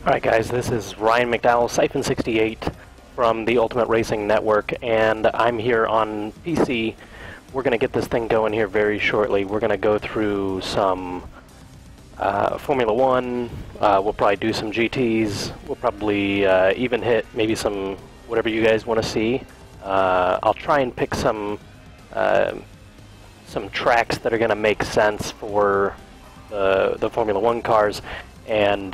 Alright guys, this is Ryan McDowell, Cyphon68 from the Ultimate Racing Network, and I'm here on PC. We're going to get this thing going here very shortly. We're going to go through some Formula 1, we'll probably do some GTs, we'll probably even hit maybe some whatever you guys want to see. I'll try and pick some tracks that are going to make sense for the Formula 1 cars. And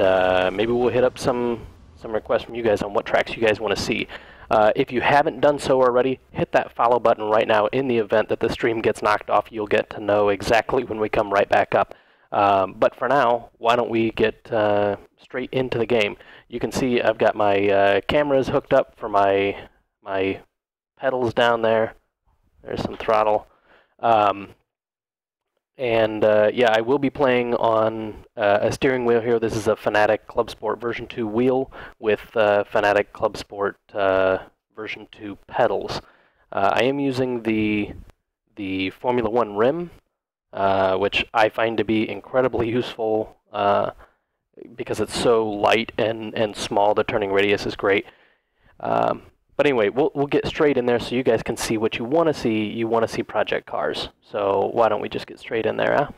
maybe we'll hit up some requests from you guys on what tracks you guys want to see. If you haven't done so already, hit that follow button right now. In the event that the stream gets knocked off, you'll get to know exactly when we come right back up. But for now, why don't we get straight into the game? You can see I've got my cameras hooked up for my pedals down there. There's some throttle. Yeah, I will be playing on a steering wheel here. This is a Fanatec Club Sport version 2 wheel with Fanatec Club Sport version 2 pedals. I am using the Formula 1 rim, which I find to be incredibly useful because it's so light and small. The turning radius is great. But anyway, we'll get straight in there so you guys can see what you want to see. You want to see project cars. So why don't we just get straight in there, huh?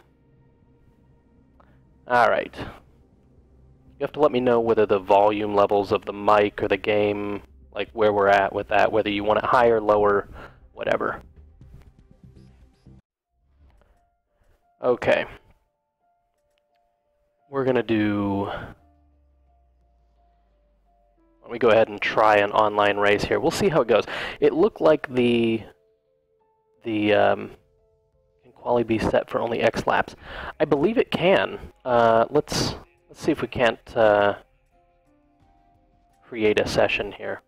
All right. You have to let me know whether the volume levels of the mic or the game, like where we're at with that, whether you want it higher, lower, whatever. Okay. We're going to do... Let me go ahead and try an online race here. We'll see how it goes. It looked like the can quali be set for only X laps. I believe it can. Let's see if we can't create a session here.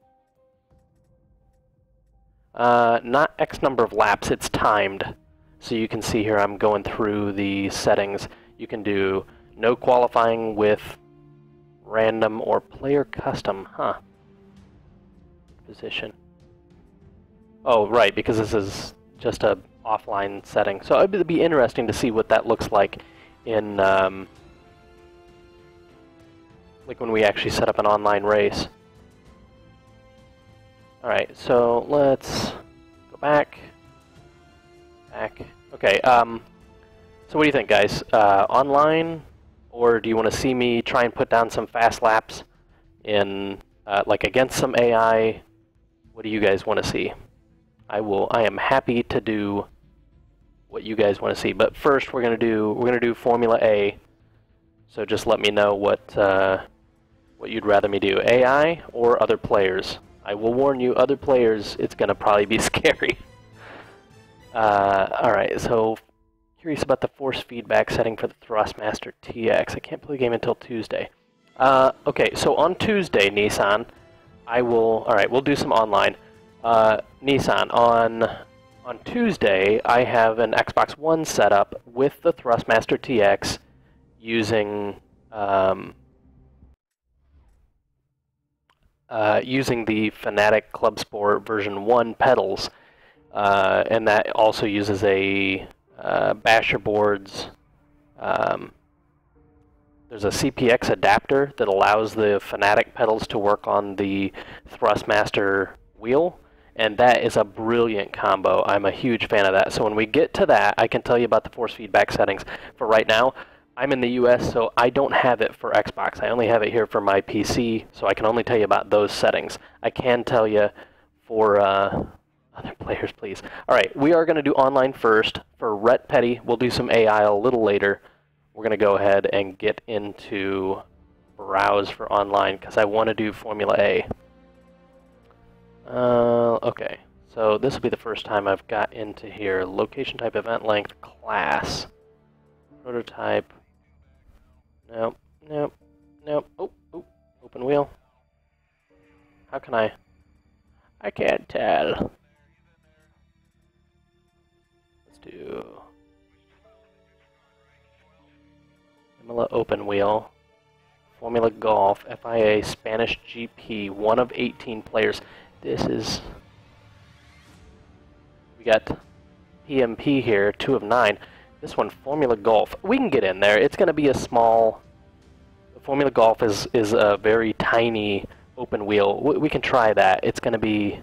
Not X number of laps. It's timed. So you can see here I'm going through the settings. You can do no qualifying with random or player custom, huh? Position. Oh, right, because this is just a offline setting. So it'd be interesting to see what that looks like in, like when we actually set up an online race. All right, so let's go back. Okay. So what do you think, guys? Online? Or do you want to see me try and put down some fast laps in, like against some AI? What do you guys want to see? I am happy to do what you guys want to see. But first, we're gonna do Formula A. So just let me know what you'd rather me do, AI or other players. I will warn you, other players, it's gonna probably be scary. All right, so. Curious about the force feedback setting for the Thrustmaster TX. I can't play the game until Tuesday. Okay, so on Tuesday, Nissan, alright, we'll do some online. Nissan, on Tuesday, I have an Xbox One set up with the Thrustmaster TX using, using the Fanatec Club Sport version 1 pedals, and that also uses a basher boards. There's a CPX adapter that allows the Fanatec pedals to work on the Thrustmaster wheel, and that is a brilliant combo. I'm a huge fan of that. So when we get to that, I can tell you about the force feedback settings. For right now, I'm in the US, so I don't have it for Xbox. I only have it here for my PC, so I can only tell you about those settings. I can tell you for other players, please. All right, we are going to do online first. For Rhett Petty, we'll do some AI a little later. We're going to go ahead and get into browse for online because I want to do Formula A. Okay, so this will be the first time I've got into here. Location type, event length, class, prototype. Nope. Oh, open wheel. How can I can't tell. Do Formula Open Wheel, Formula Golf, FIA, Spanish GP, 1 of 18 players. This is, we got PMP here, 2 of 9. This one, Formula Golf. We can get in there. It's going to be a small Formula Golf is a very tiny open wheel. We can try that. It's going to be...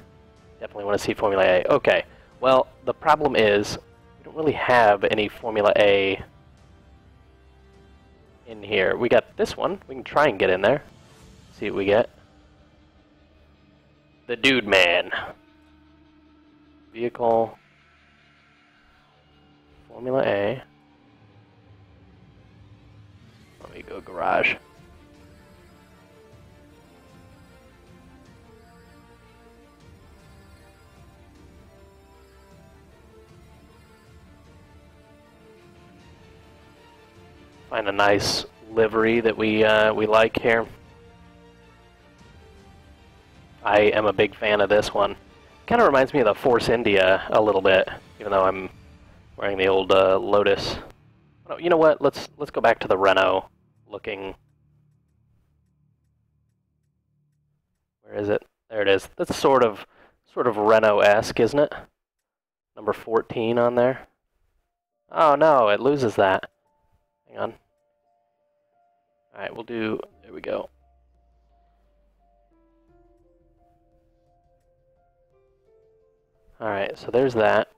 Definitely want to see Formula A. Okay. Well, the problem is we don't really have any Formula A in here. We got this one. We can try and get in there. See what we get. The Dude Man. Vehicle. Formula A. Let me go garage. Find a nice livery that we like here. I am a big fan of this one. Kind of reminds me of the Force India a little bit, even though I'm wearing the old Lotus. Oh, you know what? Let's go back to the Renault looking. Where is it? There it is. That's sort of Renault-esque, isn't it? Number 14 on there. Oh no, it loses that. Hang on. Alright, we'll do... There we go. Alright, so there's that.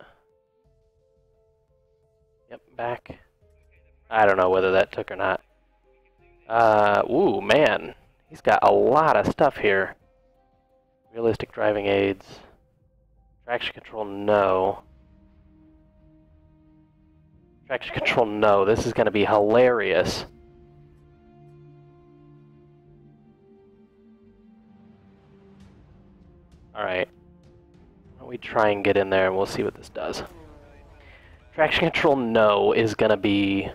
Yep, back. I don't know whether that took or not. Ooh, man. He's got a lot of stuff here. Realistic driving aids. Traction control, no. Traction control, no. This is going to be hilarious. Alright. Why don't we try and get in there and we'll see what this does. Traction control, no, is going to be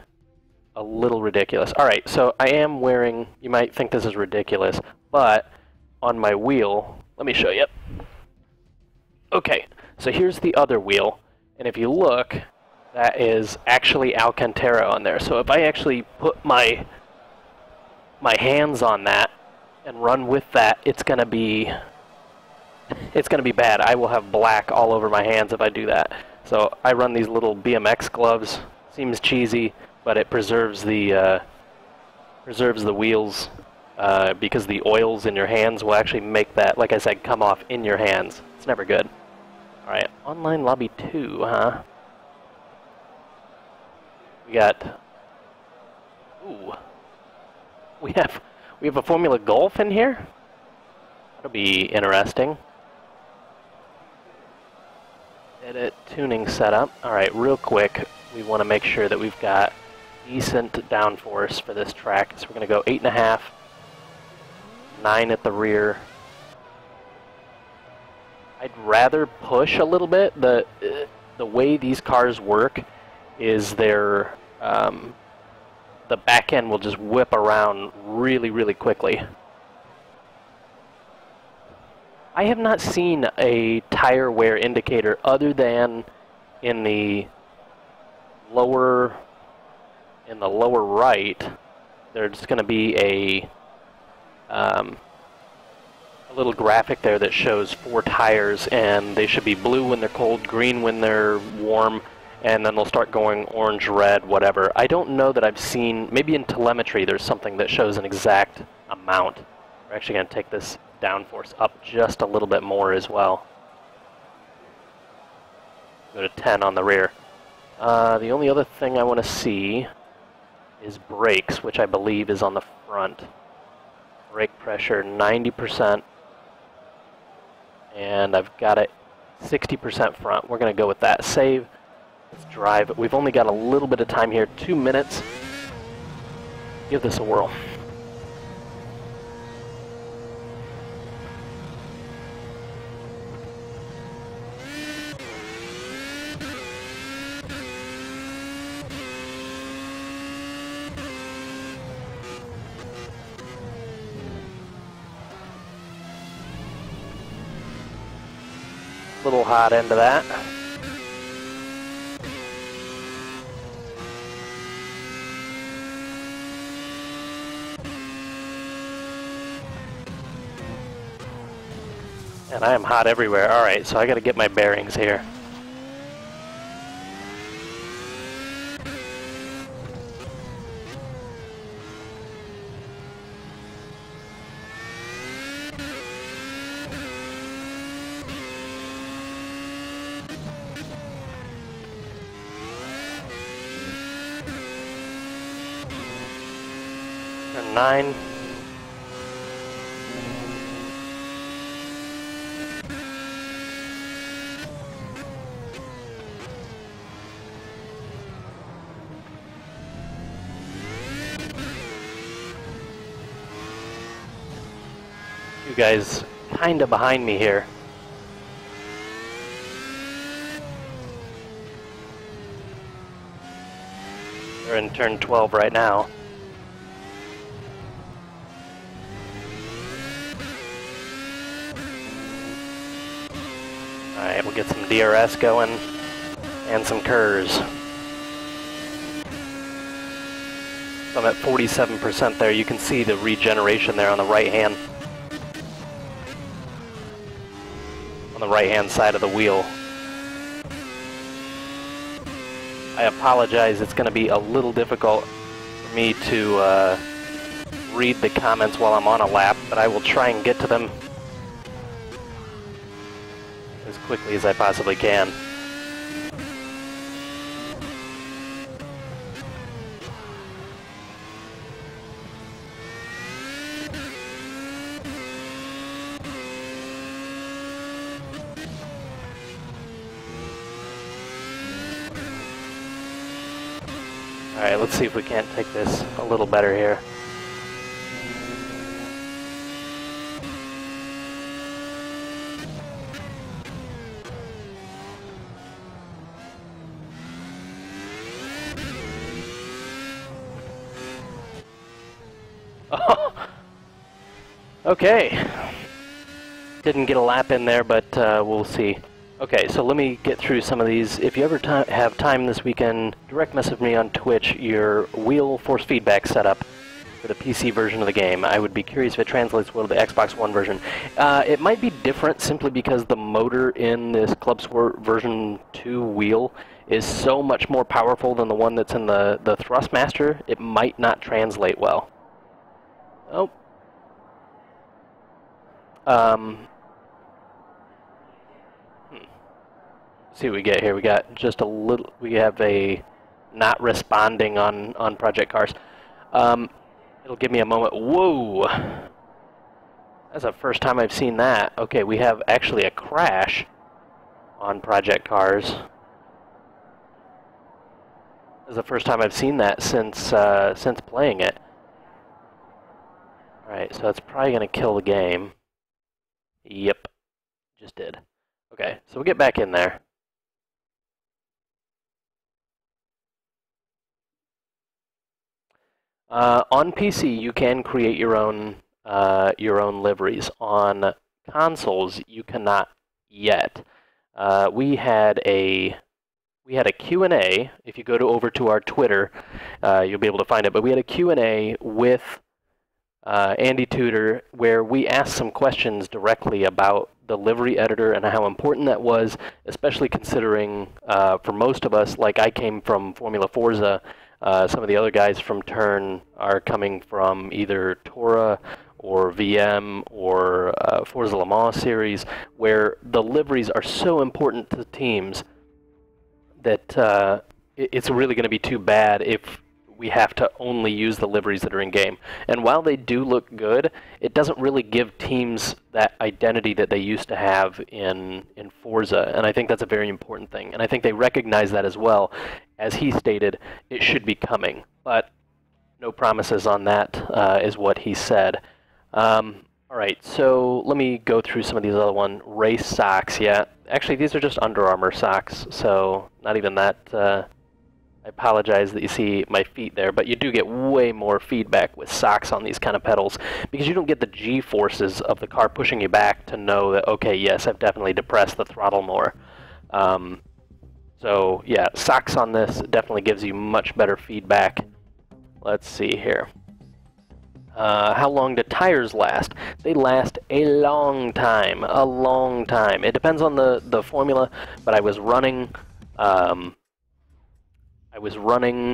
a little ridiculous. Alright, so I am wearing... You might think this is ridiculous, but on my wheel... Let me show you. Okay, so here's the other wheel, and if you look... That is actually Alcantara on there. So if I actually put my hands on that and run with that, it's gonna be bad. I will have black all over my hands if I do that. So I run these little BMX gloves. Seems cheesy, but it preserves the wheels because the oils in your hands will actually make that, like I said, come off in your hands. It's never good. All right, online lobby 2, huh? We got, ooh, we have a Formula Golf in here. That'll be interesting. Edit tuning setup. All right, real quick, we want to make sure that we've got decent downforce for this track. So we're going to go 8.5, 9 at the rear. I'd rather push a little bit. The way these cars work is the back end will just whip around really, really quickly. I have not seen a tire wear indicator other than in the lower right. There's going to be a little graphic there that shows 4 tires, and they should be blue when they're cold, green when they're warm, and then they'll start going orange, red, whatever. I don't know that I've seen, maybe in telemetry there's something that shows an exact amount. We're actually going to take this downforce up just a little bit more as well. Go to 10 on the rear. The only other thing I want to see is brakes, which I believe is on the front. Brake pressure 90%, and I've got it 60% front. We're going to go with that. Save. Let's drive. We've only got a little bit of time here, 2 minutes. Give this a whirl. Little hot end of that. And I am hot everywhere. Alright, so I gotta get my bearings here. Turn 9. You guys kinda behind me here. We're in turn 12 right now. Alright, we'll get some DRS going and some KERS. So I'm at 47% there. You can see the regeneration there on the right hand. On the right hand side of the wheel. I apologize, it's going to be a little difficult for me to read the comments while I'm on a lap, but I will try and get to them as quickly as I possibly can. Alright, let's see if we can't take this a little better here. Oh! Okay. Didn't get a lap in there, but we'll see. Okay, so let me get through some of these. If you ever have time this weekend, direct message me on Twitch your wheel force feedback setup for the PC version of the game. I would be curious if it translates well to the Xbox One version. It might be different simply because the motor in this Club Sport version 2 wheel is so much more powerful than the one that's in the Thrustmaster. It might not translate well. Oh. See what we get here. We got just a little. We have a not responding on Project Cars. It'll give me a moment. Whoa! That's the first time I've seen that. Okay, we have actually a crash on Project Cars. That's the first time I've seen that since playing it. All right, so that's probably gonna kill the game. Yep, just did. Okay, so we'll get back in there. On PC, you can create your own liveries. On consoles, you cannot yet. We had a Q&A. If you go over to our Twitter, you'll be able to find it. But we had a Q&A with Andy Tudor where we asked some questions directly about the livery editor and how important that was, especially considering for most of us, like I came from Formula Forza. Some of the other guys from Turn are coming from either Tora or VM or Forza Le Mans series, where the liveries are so important to the teams that it's really going to be too bad if we have to only use the liveries that are in-game. And while they do look good, it doesn't really give teams that identity that they used to have in Forza, and I think that's a very important thing. And I think they recognize that as well. As he stated, it should be coming, but no promises on that is what he said. All right, so let me go through some of these other ones. Race socks, yeah. Actually, these are just Under Armour socks, so not even that... I apologize that you see my feet there, but you do get way more feedback with socks on these kind of pedals because you don't get the G-forces of the car pushing you back to know that, okay, yes, I've definitely depressed the throttle more. So, yeah, socks on this definitely gives you much better feedback. Let's see here. How long do tires last? They last a long time, a long time. It depends on the formula, but I was running...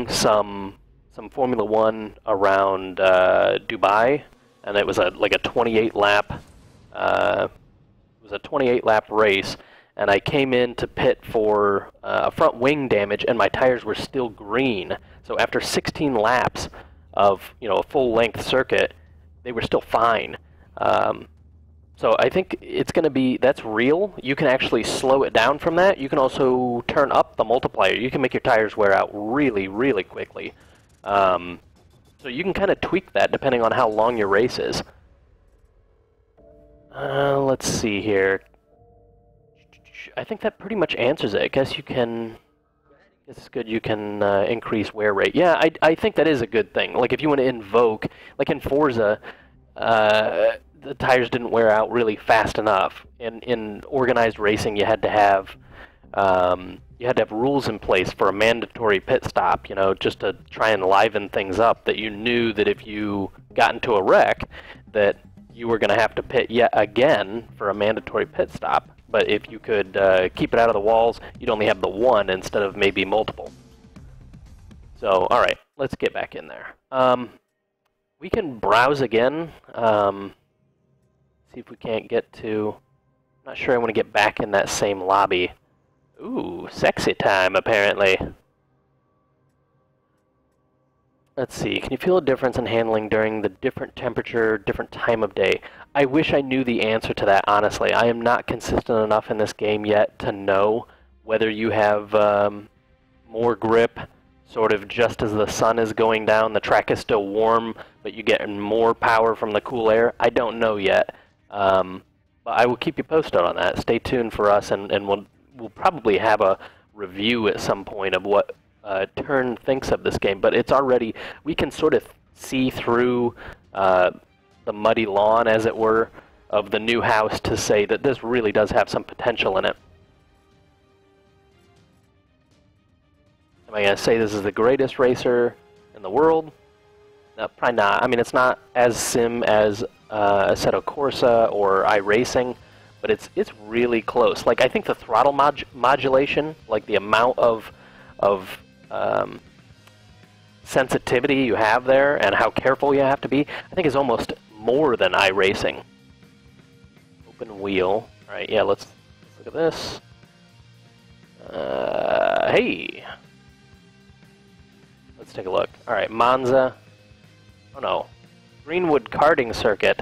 some Formula One around Dubai, and it was like a 28 lap. It was a 28 lap race, and I came in to pit for a front wing damage, and my tires were still green. So after 16 laps, of, you know, a full-length circuit, they were still fine. So I think it's going to be, that's real. You can actually slow it down from that. You can also turn up the multiplier. You can make your tires wear out really, really quickly. So you can kind of tweak that depending on how long your race is. Let's see here. I think that pretty much answers it. I guess you can... It's good you can increase wear rate. Yeah, I think that is a good thing. Like if you want to invoke, like in Forza, the tires didn't wear out really fast enough. In organized racing, you had to have rules in place for a mandatory pit stop, you know, just to try and liven things up, that you knew that if you got into a wreck, that you were going to have to pit yet again for a mandatory pit stop. But if you could keep it out of the walls, you'd only have the one instead of maybe multiple. So, alright, let's get back in there. We can browse again. See if we can't get to... I'm not sure I want to get back in that same lobby. Ooh, sexy time, apparently. Let's see, can you feel a difference in handling during the different temperature, different time of day? I wish I knew the answer to that, honestly. I am not consistent enough in this game yet to know whether you have more grip, sort of just as the sun is going down, the track is still warm, but you get more power from the cool air. I don't know yet. But I will keep you posted on that. Stay tuned for us, and we'll probably have a review at some point of what Turn thinks of this game. But it's already, we can sort of see through the muddy lawn, as it were, of the new house to say that this really does have some potential in it. Am I going to say this is the greatest racer in the world? No, probably not. I mean, it's not as sim as Assetto Corsa or iRacing, but it's really close. Like, I think the throttle modulation, like the amount of sensitivity you have there and how careful you have to be, I think is almost more than iRacing. Open wheel. All right, yeah, let's look at this. Hey! Let's take a look. All right, Monza. Oh no. Greenwood karting circuit.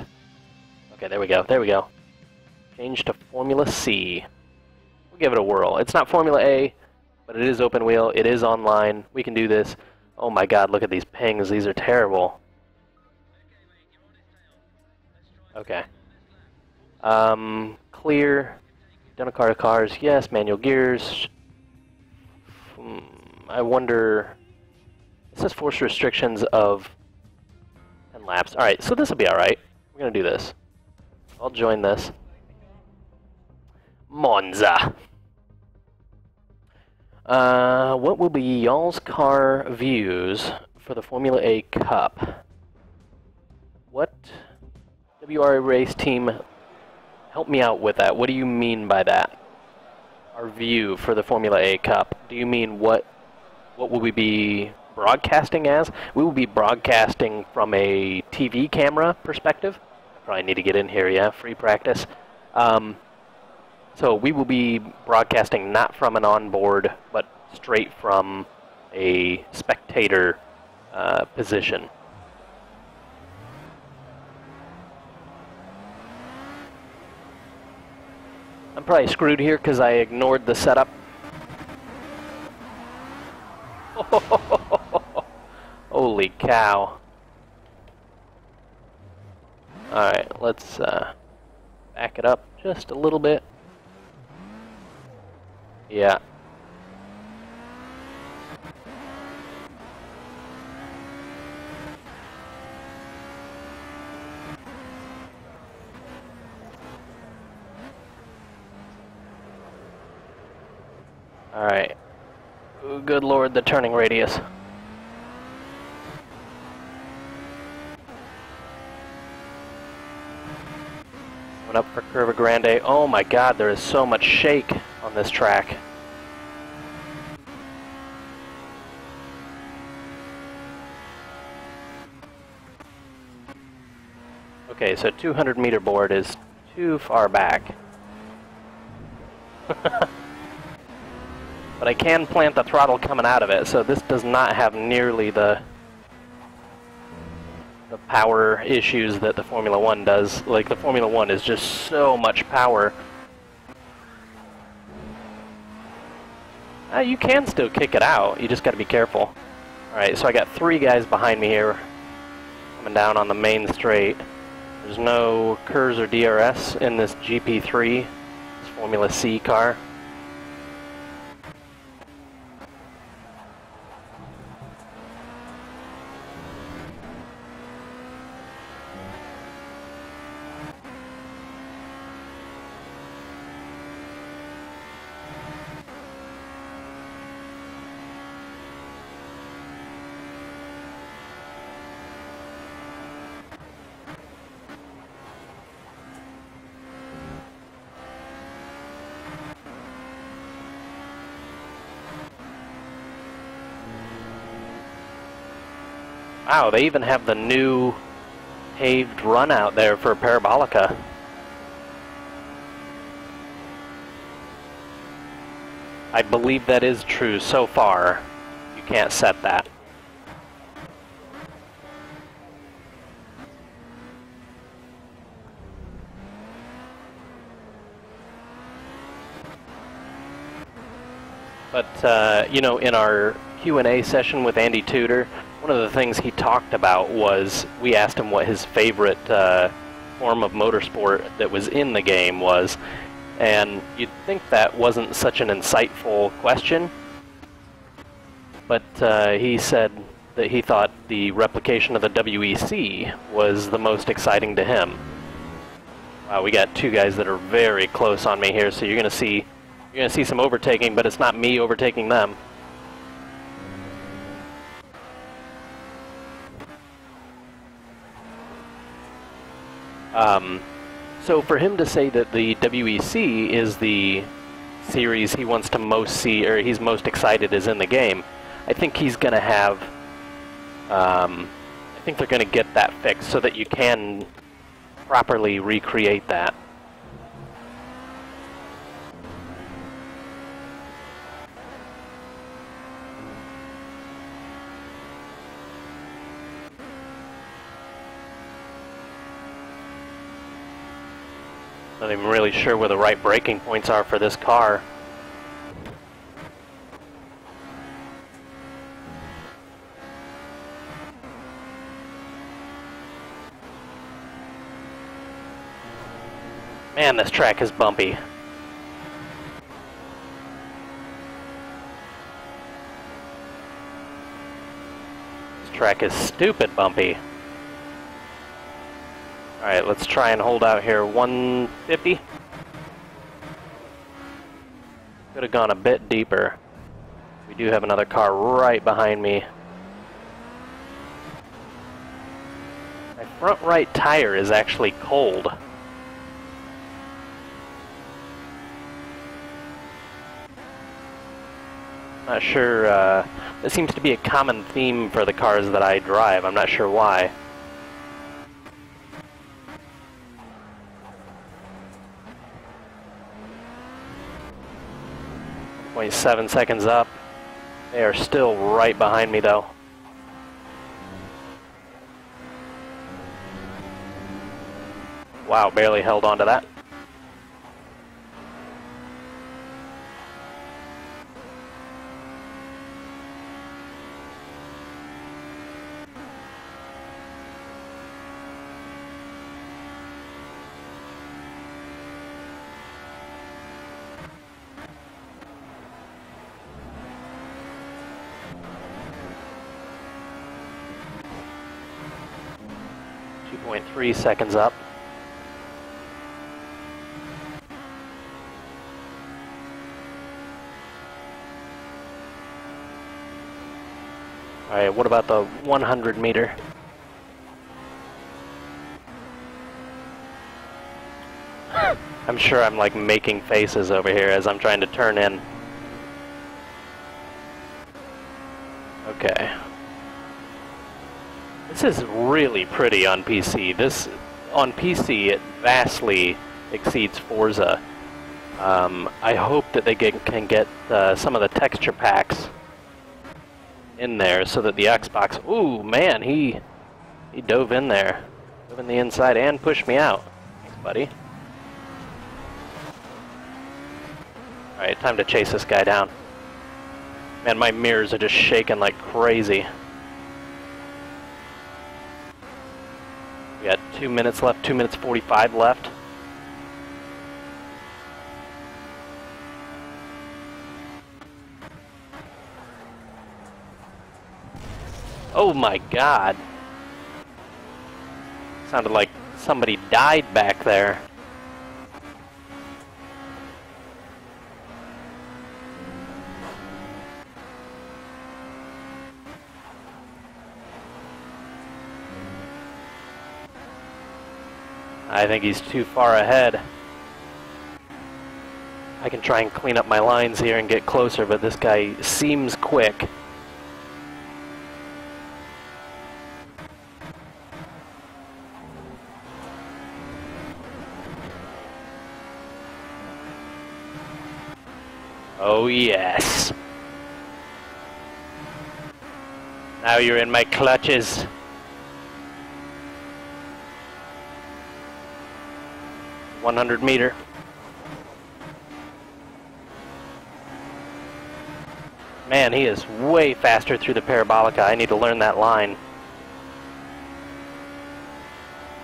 Okay, there we go, there we go. Change to Formula C. We'll give it a whirl. It's not Formula A, but it is open wheel, it is online, we can do this. Oh my god, look at these pings, these are terrible. Okay. Clear. Identical cars, yes, manual gears. I wonder... It says force restrictions of 10 laps. Alright, so this will be alright. We're going to do this. I'll join this. Monza. What will be y'all's car views for the Formula A Cup? What? WRA race team, help me out with that. What do you mean by that? Our view for the Formula A Cup. Do you mean what will we be broadcasting as? We will be broadcasting from a TV camera perspective. I probably need to get in here, yeah, free practice. So we will be broadcasting not from an onboard, but straight from a spectator position. I'm probably screwed here because I ignored the setup. Holy cow. Alright, let's back it up just a little bit. Yeah. Alright. Oh, good lord, the turning radius. Coming up for Curva Grande. Oh my god, there is so much shake on this track. Okay, so 200 meter board is too far back. But I can plant the throttle coming out of it, so this does not have nearly the the power issues that the Formula One does. Like, the Formula One is just so much power. You can still kick it out, you just gotta be careful. Alright, so I got 3 guys behind me here, coming down on the main straight. There's no KERS or DRS in this GP3, this Formula C car. Wow, they even have the new paved run out there for Parabolica. I believe that is true so far. You can't set that. But, you know, in our Q&A session with Andy Tudor, one of the things he talked about was, we asked him what his favorite form of motorsport that was in the game was, and you'd think that wasn't such an insightful question, but he said that he thought the replication of the WEC was the most exciting to him. Wow, we got 2 guys that are very close on me here, so you're gonna see some overtaking, but it's not me overtaking them. So for him to say that the WEC is the series he wants to most see, or he's most excited is in the game, I think he's going to have, I think they're going to get that fixed so that you can properly recreate that. Not even really sure where the right braking points are for this car. Man, this track is bumpy. This track is stupid bumpy. Alright, let's try and hold out here. 150. Could have gone a bit deeper. We do have another car right behind me. My front right tire is actually cold. Not sure, that seems to be a common theme for the cars that I drive. I'm not sure why. .7 seconds up. They are still right behind me though. Wow, barely held on to that. .3 seconds up. Alright, what about the 100 meter? I'm sure I'm like making faces over here as I'm trying to turn in. Okay. This is really pretty on PC. On PC, it vastly exceeds Forza. I hope that they can get some of the texture packs in there so that the Xbox... Ooh, man, he He dove in there. Dove in the inside and pushed me out. Thanks, buddy. Alright, time to chase this guy down. Man, my mirrors are just shaking like crazy. We got 2 minutes left, 2 minutes 45 left. Oh my god. Sounded like somebody died back there. I think he's too far ahead. I can try and clean up my lines here and get closer, but this guy seems quick. Oh yes. Now you're in my clutches. .100 meter. Man, he is way faster through the parabolica. I need to learn that line.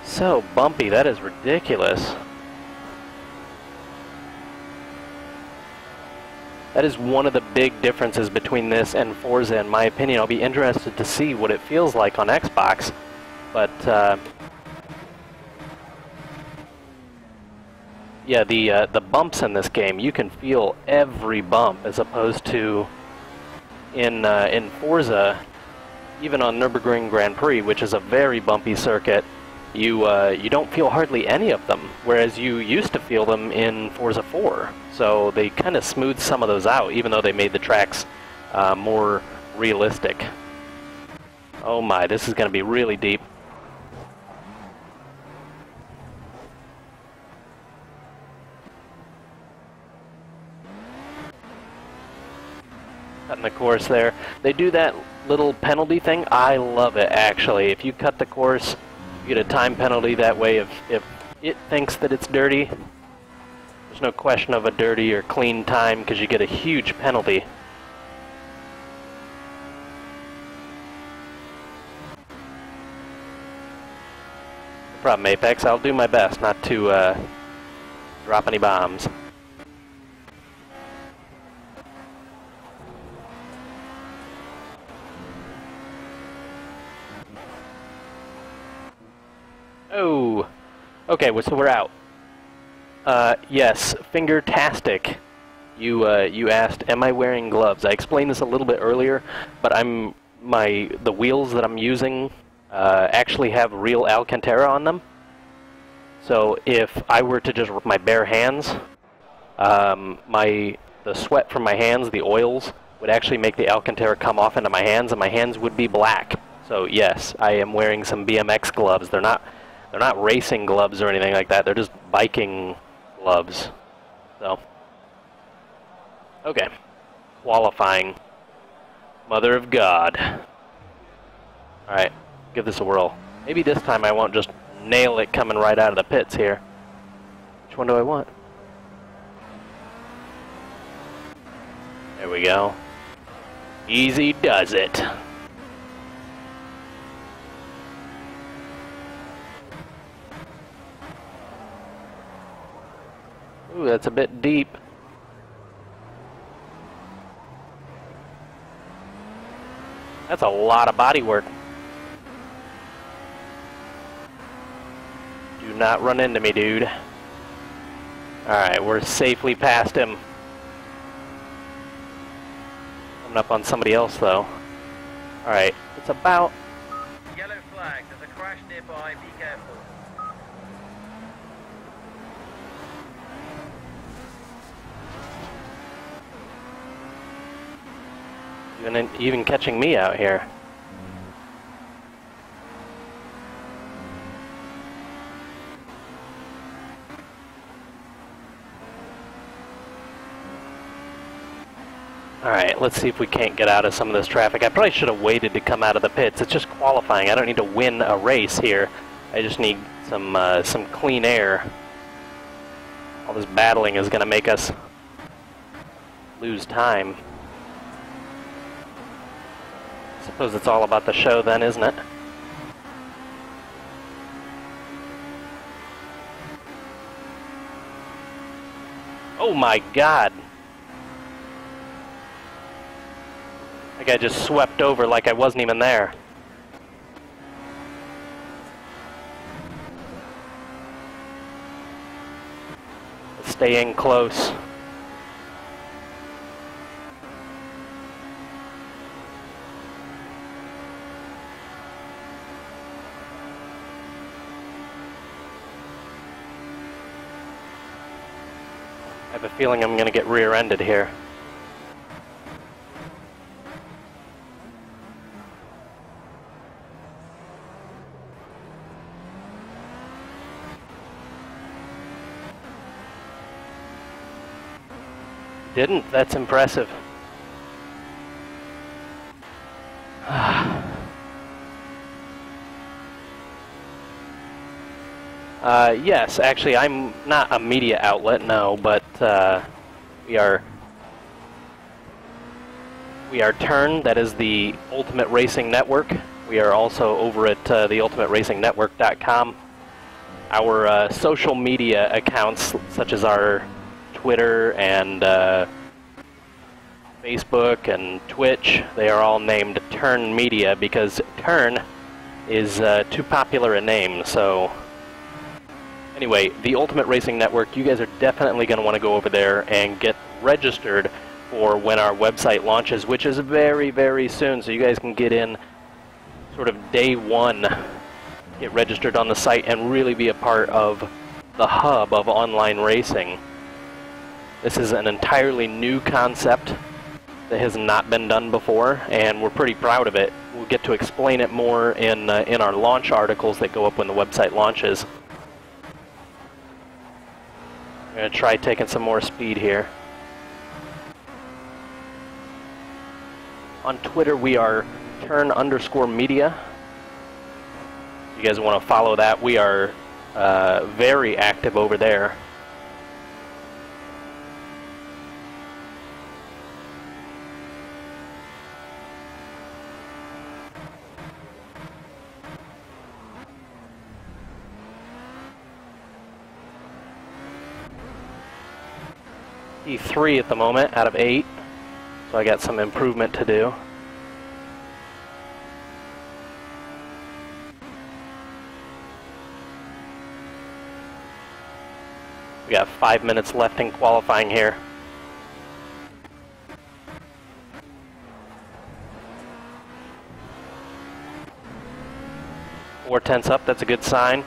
So bumpy, that is ridiculous. That is one of the big differences between this and Forza, in my opinion. I'll be interested to see what it feels like on Xbox, but yeah, the bumps in this game, you can feel every bump, as opposed to in Forza, even on Nürburgring Grand Prix, which is a very bumpy circuit, you don't feel hardly any of them, whereas you used to feel them in Forza 4. So they kind of smoothed some of those out, even though they made the tracks more realistic. Oh my, this is going to be really deep. Cutting the course there. They do that little penalty thing. I love it, actually. If you cut the course, you get a time penalty that way. If it thinks that it's dirty, there's no question of a dirty or clean time, because you get a huge penalty. No problem, Apex. I'll do my best not to drop any bombs. Oh, okay, so we're out. Yes, Fingertastic. You asked, am I wearing gloves? I explained this a little bit earlier, but the wheels that I'm using actually have real Alcantara on them. So if I were to just rip my bare hands, the sweat from my hands, the oils, would actually make the Alcantara come off into my hands, and my hands would be black. So yes, I am wearing some BMX gloves. They're not racing gloves or anything like that. They're just biking gloves. So, okay. Qualifying. Mother of God. Alright, give this a whirl. Maybe this time I won't just nail it coming right out of the pits here. Which one do I want? There we go. Easy does it. Ooh, that's a bit deep. That's a lot of body work. Do not run into me, dude. Alright, we're safely past him. Coming up on somebody else, though. Alright, it's about... Yellow flag, there's a crash nearby, be careful. Even catching me out here. Alright, let's see if we can't get out of some of this traffic. I probably should have waited to come out of the pits. It's just qualifying. I don't need to win a race here. I just need some clean air. All this battling is going to make us lose time. I suppose it's all about the show then, isn't it? Oh my god! That guy just swept over like I wasn't even there. Let's stay in close. I have a feeling I'm going to get rear-ended here. Didn't? That's impressive. Yes, actually, I'm not a media outlet, no, but we are Turn, that is the Ultimate Racing Network. We are also over at theultimateracing.network.com. Our social media accounts, such as our Twitter and Facebook and Twitch, they are all named Turn Media because Turn is too popular a name, so... Anyway, the Ultimate Racing Network, you guys are definitely going to want to go over there and get registered for when our website launches, which is very, very soon, so you guys can get in sort of day one, get registered on the site, and really be a part of the hub of online racing. This is an entirely new concept that has not been done before, and we're pretty proud of it. We'll get to explain it more in our launch articles that go up when the website launches. I'm going to try taking some more speed here. On Twitter, we are Turn_media. You guys want to follow that? We are very active over there. E3 at the moment out of 8, so I got some improvement to do. We got 5 minutes left in qualifying here. Four tenths up, that's a good sign.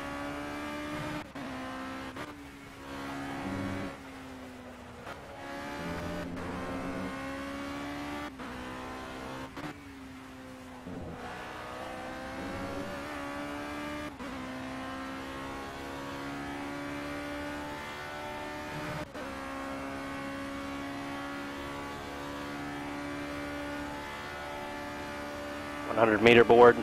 Meter board.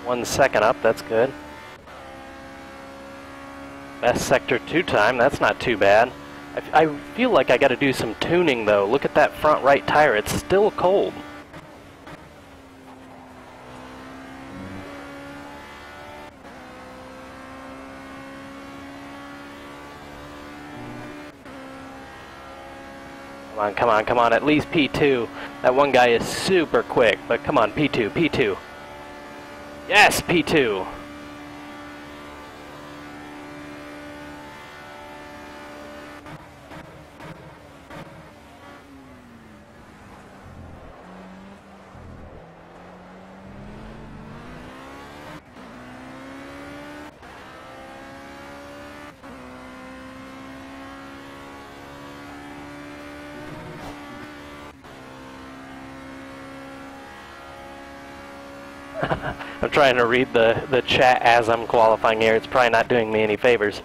One second up, that's good. Best sector 2 time, that's not too bad. I feel like I got to do some tuning though. Look at that front right tire, it's still cold. Come on, come on, at least P2. That one guy is super quick, but come on, P2, P2. Yes, P2. I'm trying to read the chat as I'm qualifying here. It's probably not doing me any favors.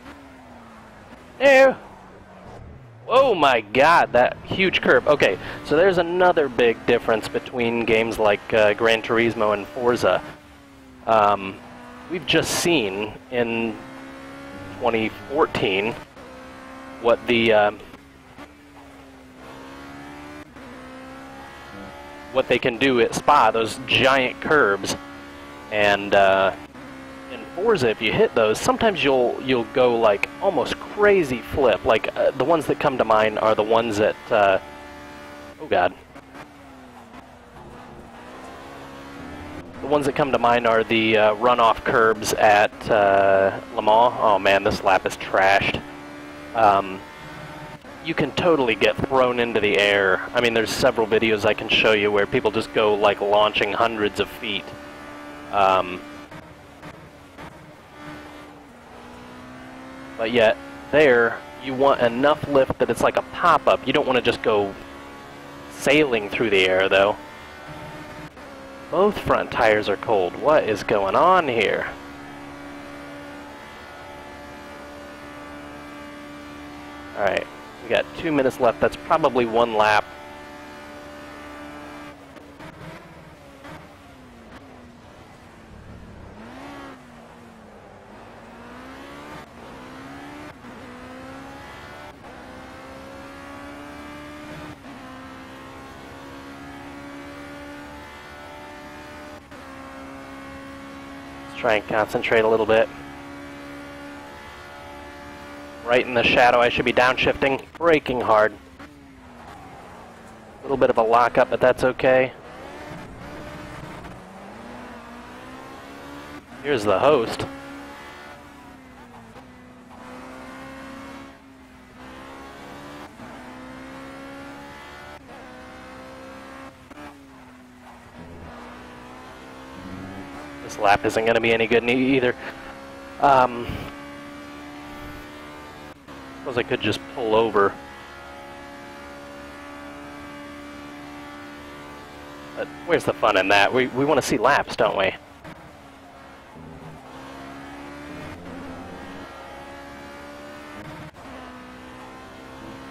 Ew. Oh my god, that huge curve. Okay, so there's another big difference between games like Gran Turismo and Forza. We've just seen in 2014 what what they can do at Spa, those giant curbs, and in Forza, if you hit those, sometimes you'll go like almost crazy flip. Like the ones that come to mind are the ones that oh god, the ones that come to mind are the runoff curbs at Le Mans. Oh man, this lap is trashed. You can totally get thrown into the air. I mean, there's several videos I can show you where people just go like launching hundreds of feet. But yet, there, you want enough lift that it's like a pop-up. You don't want to just go sailing through the air, though. Both front tires are cold. What is going on here? Alright, we got 2 minutes left. That's probably one lap. Try and concentrate a little bit. Right in the shadow, I should be downshifting, braking hard. A little bit of a lockup, but that's okay. Here's the host. This lap isn't going to be any good either. Suppose I could just pull over. But where's the fun in that? We want to see laps, don't we?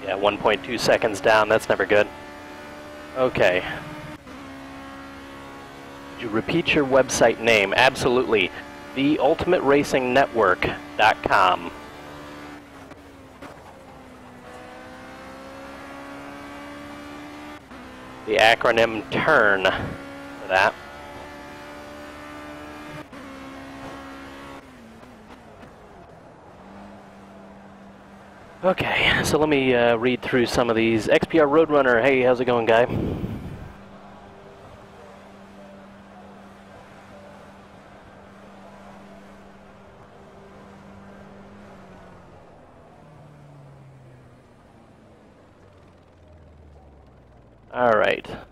Yeah, 1.2 seconds down. That's never good. Okay. Could you repeat your website name? Absolutely. TheUltimateRacingNetwork.com. The acronym TURN for that. Okay, so let me read through some of these. XPR Roadrunner, hey, how's it going, guy? Alright. Let's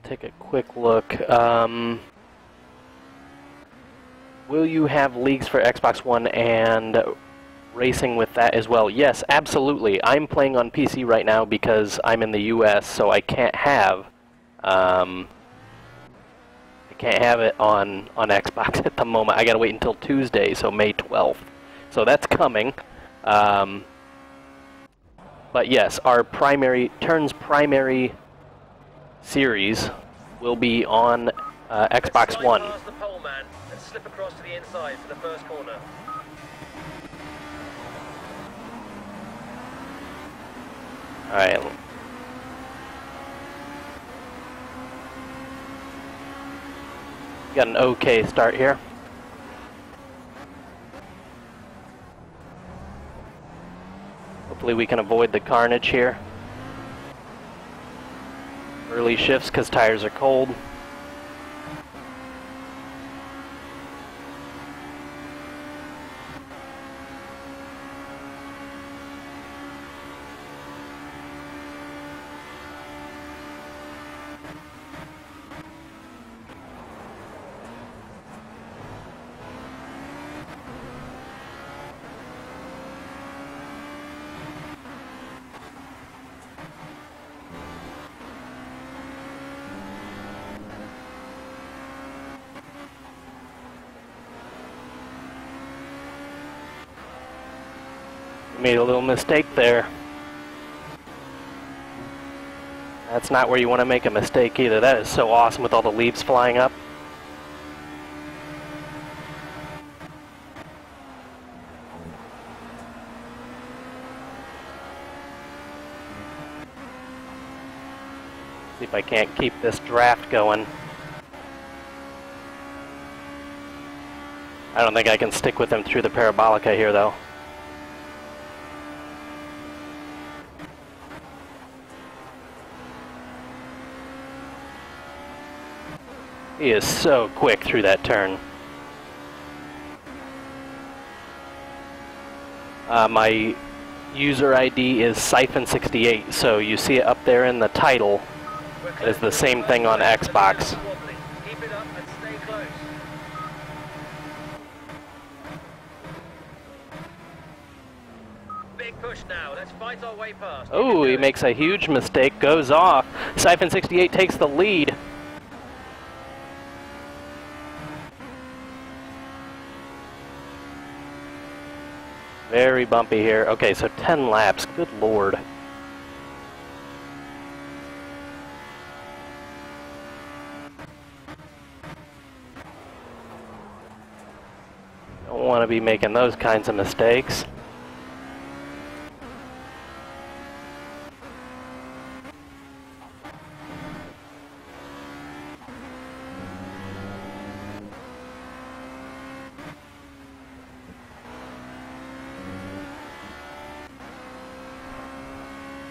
take a quick look. Will you have leagues for Xbox One and racing with that as well? Yes, absolutely. I'm playing on PC right now because I'm in the US, so I can't have it on Xbox at the moment. I gotta wait until Tuesday, so May 12th. So that's coming. But yes, our Turn's primary series will be on Xbox One. Past the pole man and slip across to the inside for the first corner. Alright. Got an okay start here. Hopefully we can avoid the carnage here. Early shifts because tires are cold. Made a little mistake there. That's not where you want to make a mistake either. That is so awesome with all the leaves flying up. See if I can't keep this draft going. I don't think I can stick with him through the parabolica here though. He is so quick through that turn. My user ID is Cyphon68, so you see it up there in the title. It is the same thing on Xbox. Keep it up and stay close. Big push now. Let's fight our way past. Oh, he makes a huge mistake, goes off. Cyphon68 takes the lead. Very bumpy here. Okay, so 10 laps. Good lord. Don't want to be making those kinds of mistakes.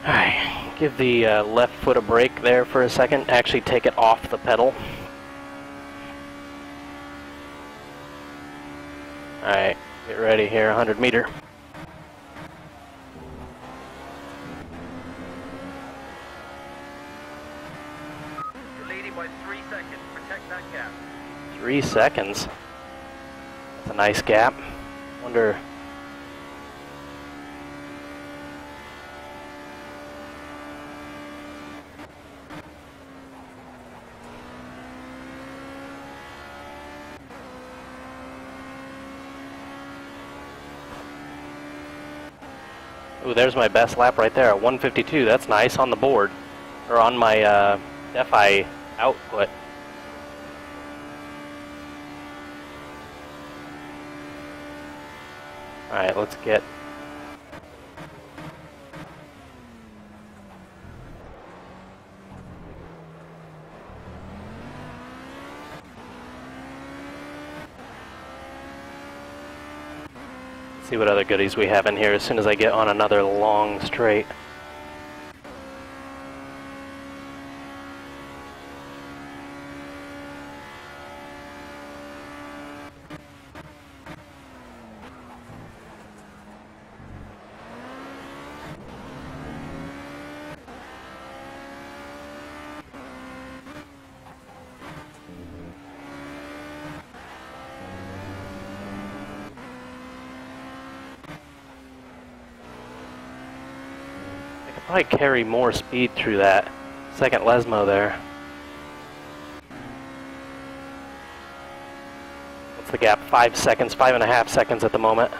Alright, give the left foot a break there for a second. Actually take it off the pedal. Alright, get ready here, 100 meter. You're leading by 3 seconds. Protect that gap. 3 seconds. That's a nice gap. Wonder... Ooh, there's my best lap right there at 152. That's nice on the board, or on my DEFI output. All right, let's get. See what other goodies we have in here as soon as I get on another long straight. Probably carry more speed through that second Lesmo there. What's the gap? 5 seconds, 5.5 seconds at the moment.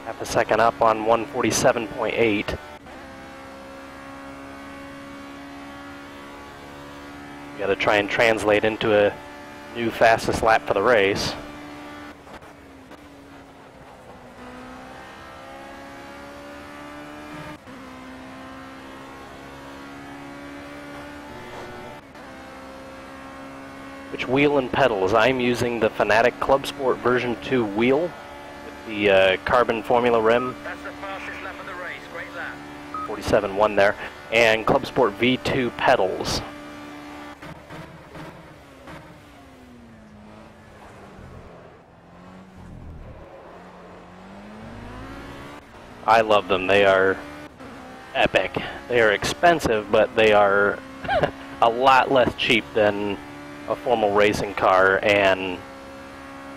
Half a second up on 147.8. Got to try and translate into a new fastest lap for the race. Which wheel and pedals? I'm using the Fanatic Club Sport version 2 wheel with the carbon formula rim. That's the fastest lap of the race. Great lap. 47.1 there. And Club Sport V2 pedals. I love them. They are epic. They are expensive, but they are a lot less cheap than a formal racing car. And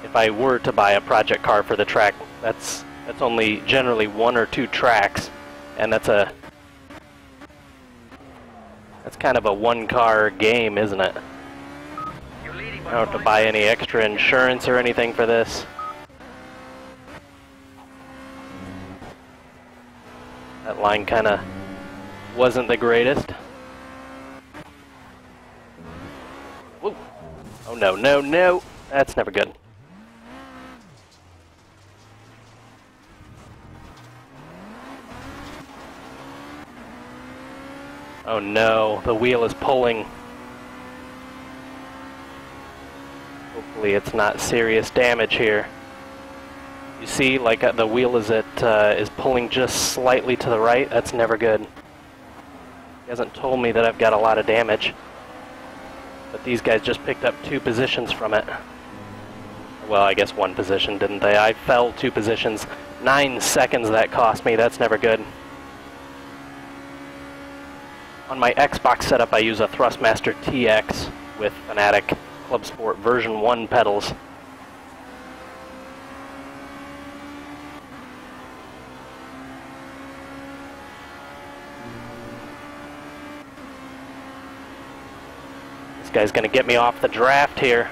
if I were to buy a project car for the track, that's only generally 1 or 2 tracks, and that's a That's kind of a one-car game, isn't it? You're leading I by don't have to 5 buy any seconds. extra insurance or anything for this. That line kind of wasn't the greatest. Whoa. Oh no, no, no! That's never good. Oh no, the wheel is pulling. Hopefully it's not serious damage here. You see, like the wheel is pulling just slightly to the right. That's never good. He hasn't told me that I've got a lot of damage. But these guys just picked up 2 positions from it. Well, I guess 1 position, didn't they? I fell 2 positions. 9 seconds that cost me. That's never good. On my Xbox setup, I use a Thrustmaster TX with Fanatic Club Sport version 1 pedals. This guy's gonna get me off the draft here.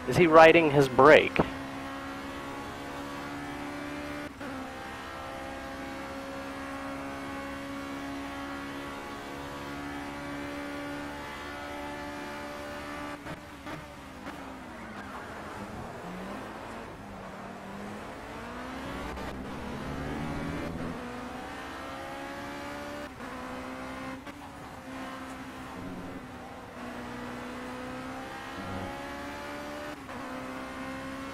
Is he riding his brake?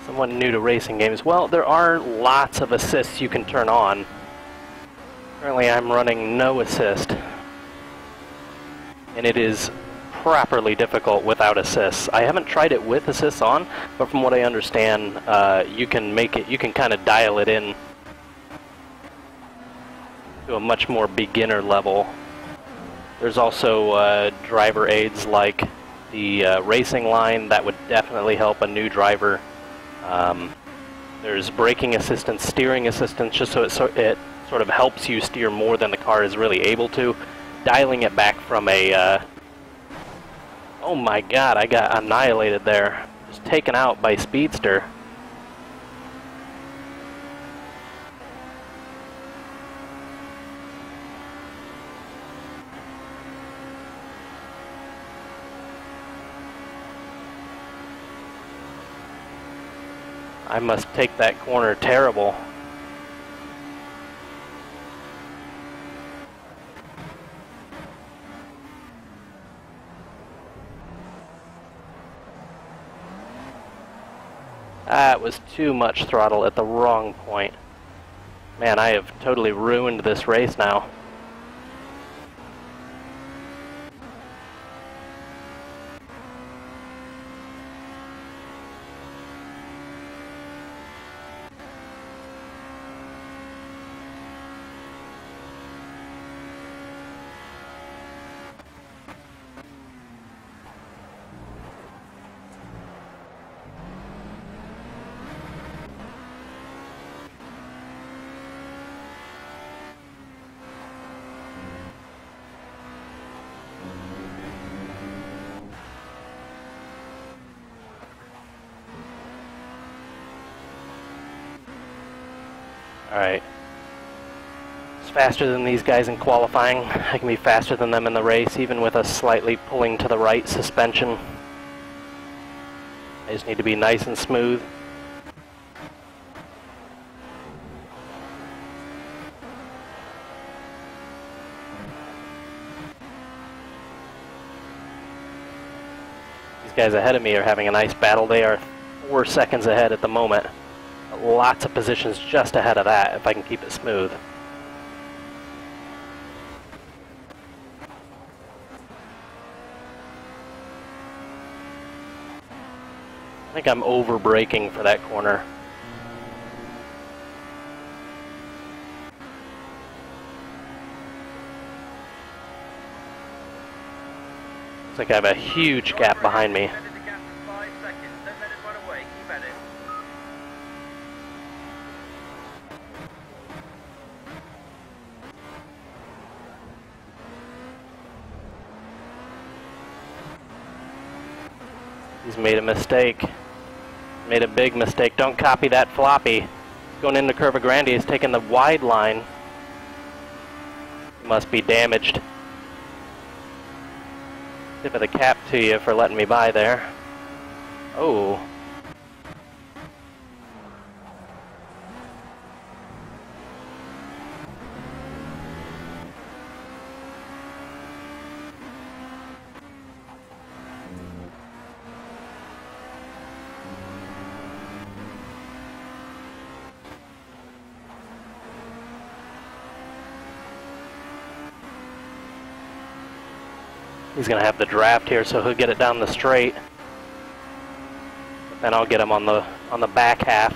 Someone new to racing games. Well, there are lots of assists you can turn on. Currently I'm running no assist. And it is properly difficult without assists. I haven't tried it with assists on, but from what I understand, you can kind of dial it in to a much more beginner level. There's also driver aids like the racing line that would definitely help a new driver. There's braking assistance, steering assistance, just so it sort of helps you steer more than the car is really able to. Dialing it back from a... oh my god, I got annihilated there. Just taken out by Speedster. I must take that corner terrible. That was too much throttle at the wrong point. Man, I have totally ruined this race now. Alright. It's faster than these guys in qualifying. I can be faster than them in the race, even with a slightly pulling to the right suspension. I just need to be nice and smooth. These guys ahead of me are having a nice battle. They are 4 seconds ahead at the moment. Lots of positions just ahead of that if I can keep it smooth. I think I'm over braking for that corner. Looks like I have a huge gap behind me. Extended the gap to 5 seconds. Don't let it run away. Keep at it. He's made a mistake. Made a big mistake. Don't copy that floppy. Going into Curva Grande, he's taking the wide line. He must be damaged. Tip of the cap to you for letting me by there. Oh. He's going to have the draft here, so he'll get it down the straight. Then I'll get him on the back half.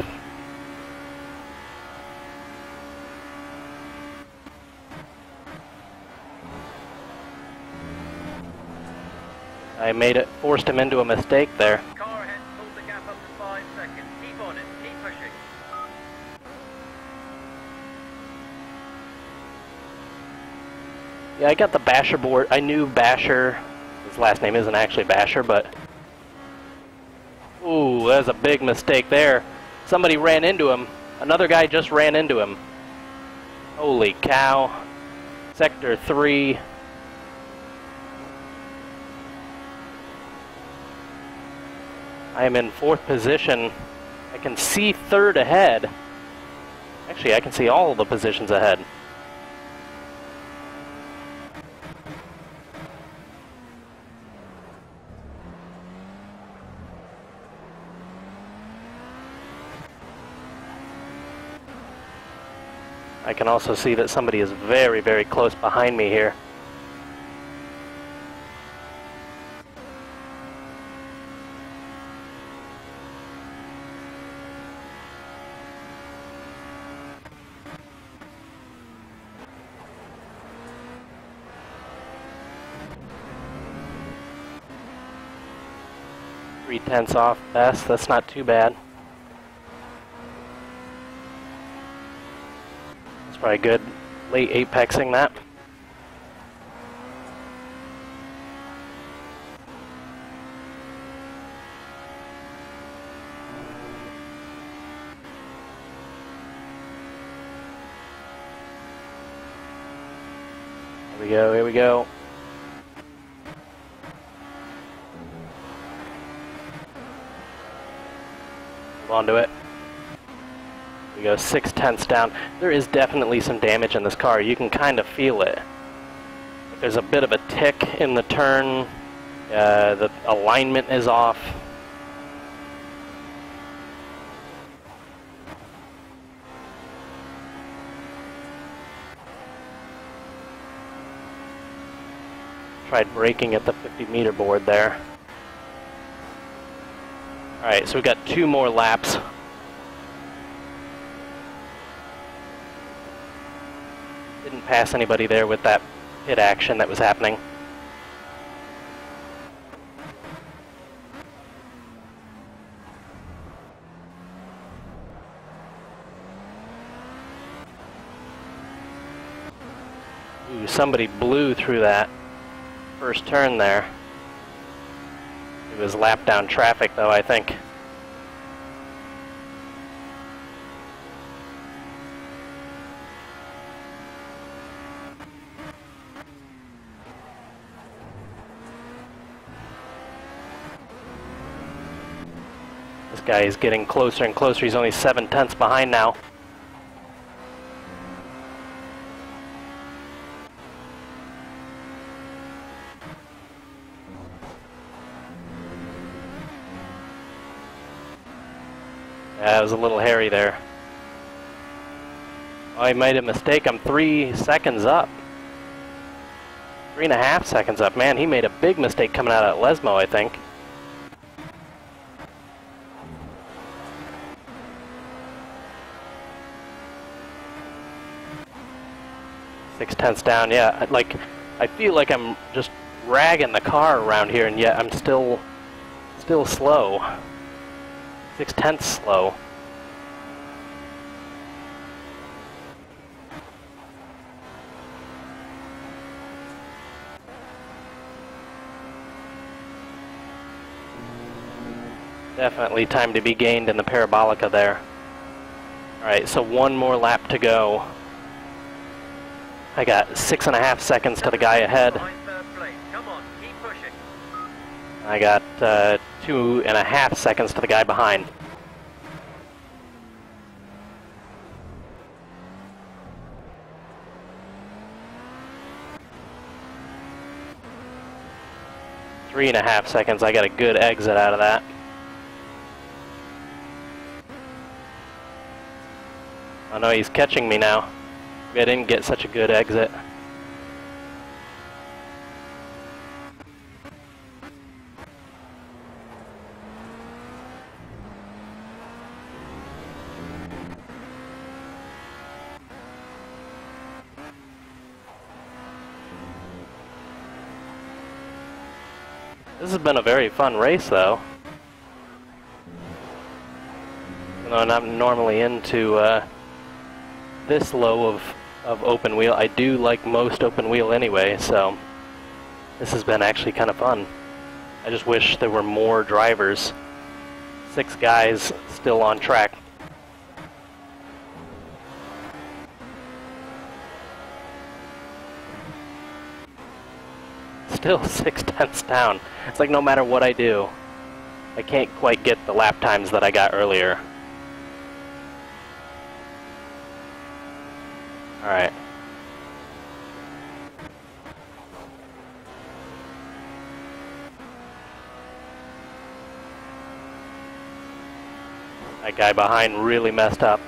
I made it, forced him into a mistake there. Car ahead pulls the gap up to 5 seconds. Keep on it. Keep pushing. Yeah, I got the Basher board. I knew Basher. His last name isn't actually Basher, but... Ooh, that was a big mistake there. Somebody ran into him. Another guy just ran into him. Holy cow. Sector 3. I am in 4th position. I can see 3rd ahead. Actually, I can see all of the positions ahead. I can also see that somebody is very, very close behind me here. Three-tenths off best, that's not too bad. It's probably good late apexing that. Here we go, here we go. Onto it. We go 6/10 down. There is definitely some damage in this car. You can kind of feel it. There's a bit of a tick in the turn. The alignment is off. Tried braking at the 50-meter board there. Alright, so we've got 2 more laps. Didn't pass anybody there with that pit action that was happening. Ooh, somebody blew through that first turn there. It was lap down traffic though, I think. This guy is getting closer and closer. He's only 7/10 behind now. Yeah, it was a little hairy there. Oh, he made a mistake. I'm 3 seconds up. 3.5 seconds up. Man, he made a big mistake coming out of Lesmo, I think. Six tenths down, yeah. I feel like I'm just dragging the car around here, and yet I'm still slow. 6/10 slow. Definitely time to be gained in the Parabolica there. Alright, so one more lap to go. I got 6.5 seconds to the guy ahead. Come on, keep pushing. I got 2.5 seconds to the guy behind. Three and a half seconds. I got a good exit out of that. Oh no, he's catching me now. I didn't get such a good exit. This has been a very fun race, though. Even though I'm not normally into this low of open wheel, I do like most open wheel anyway, so this has been actually kind of fun. I just wish there were more drivers. 6 guys still on track. Still 6/10 down. It's like no matter what I do, I can't quite get the lap times that I got earlier. Alright. That guy behind really messed up.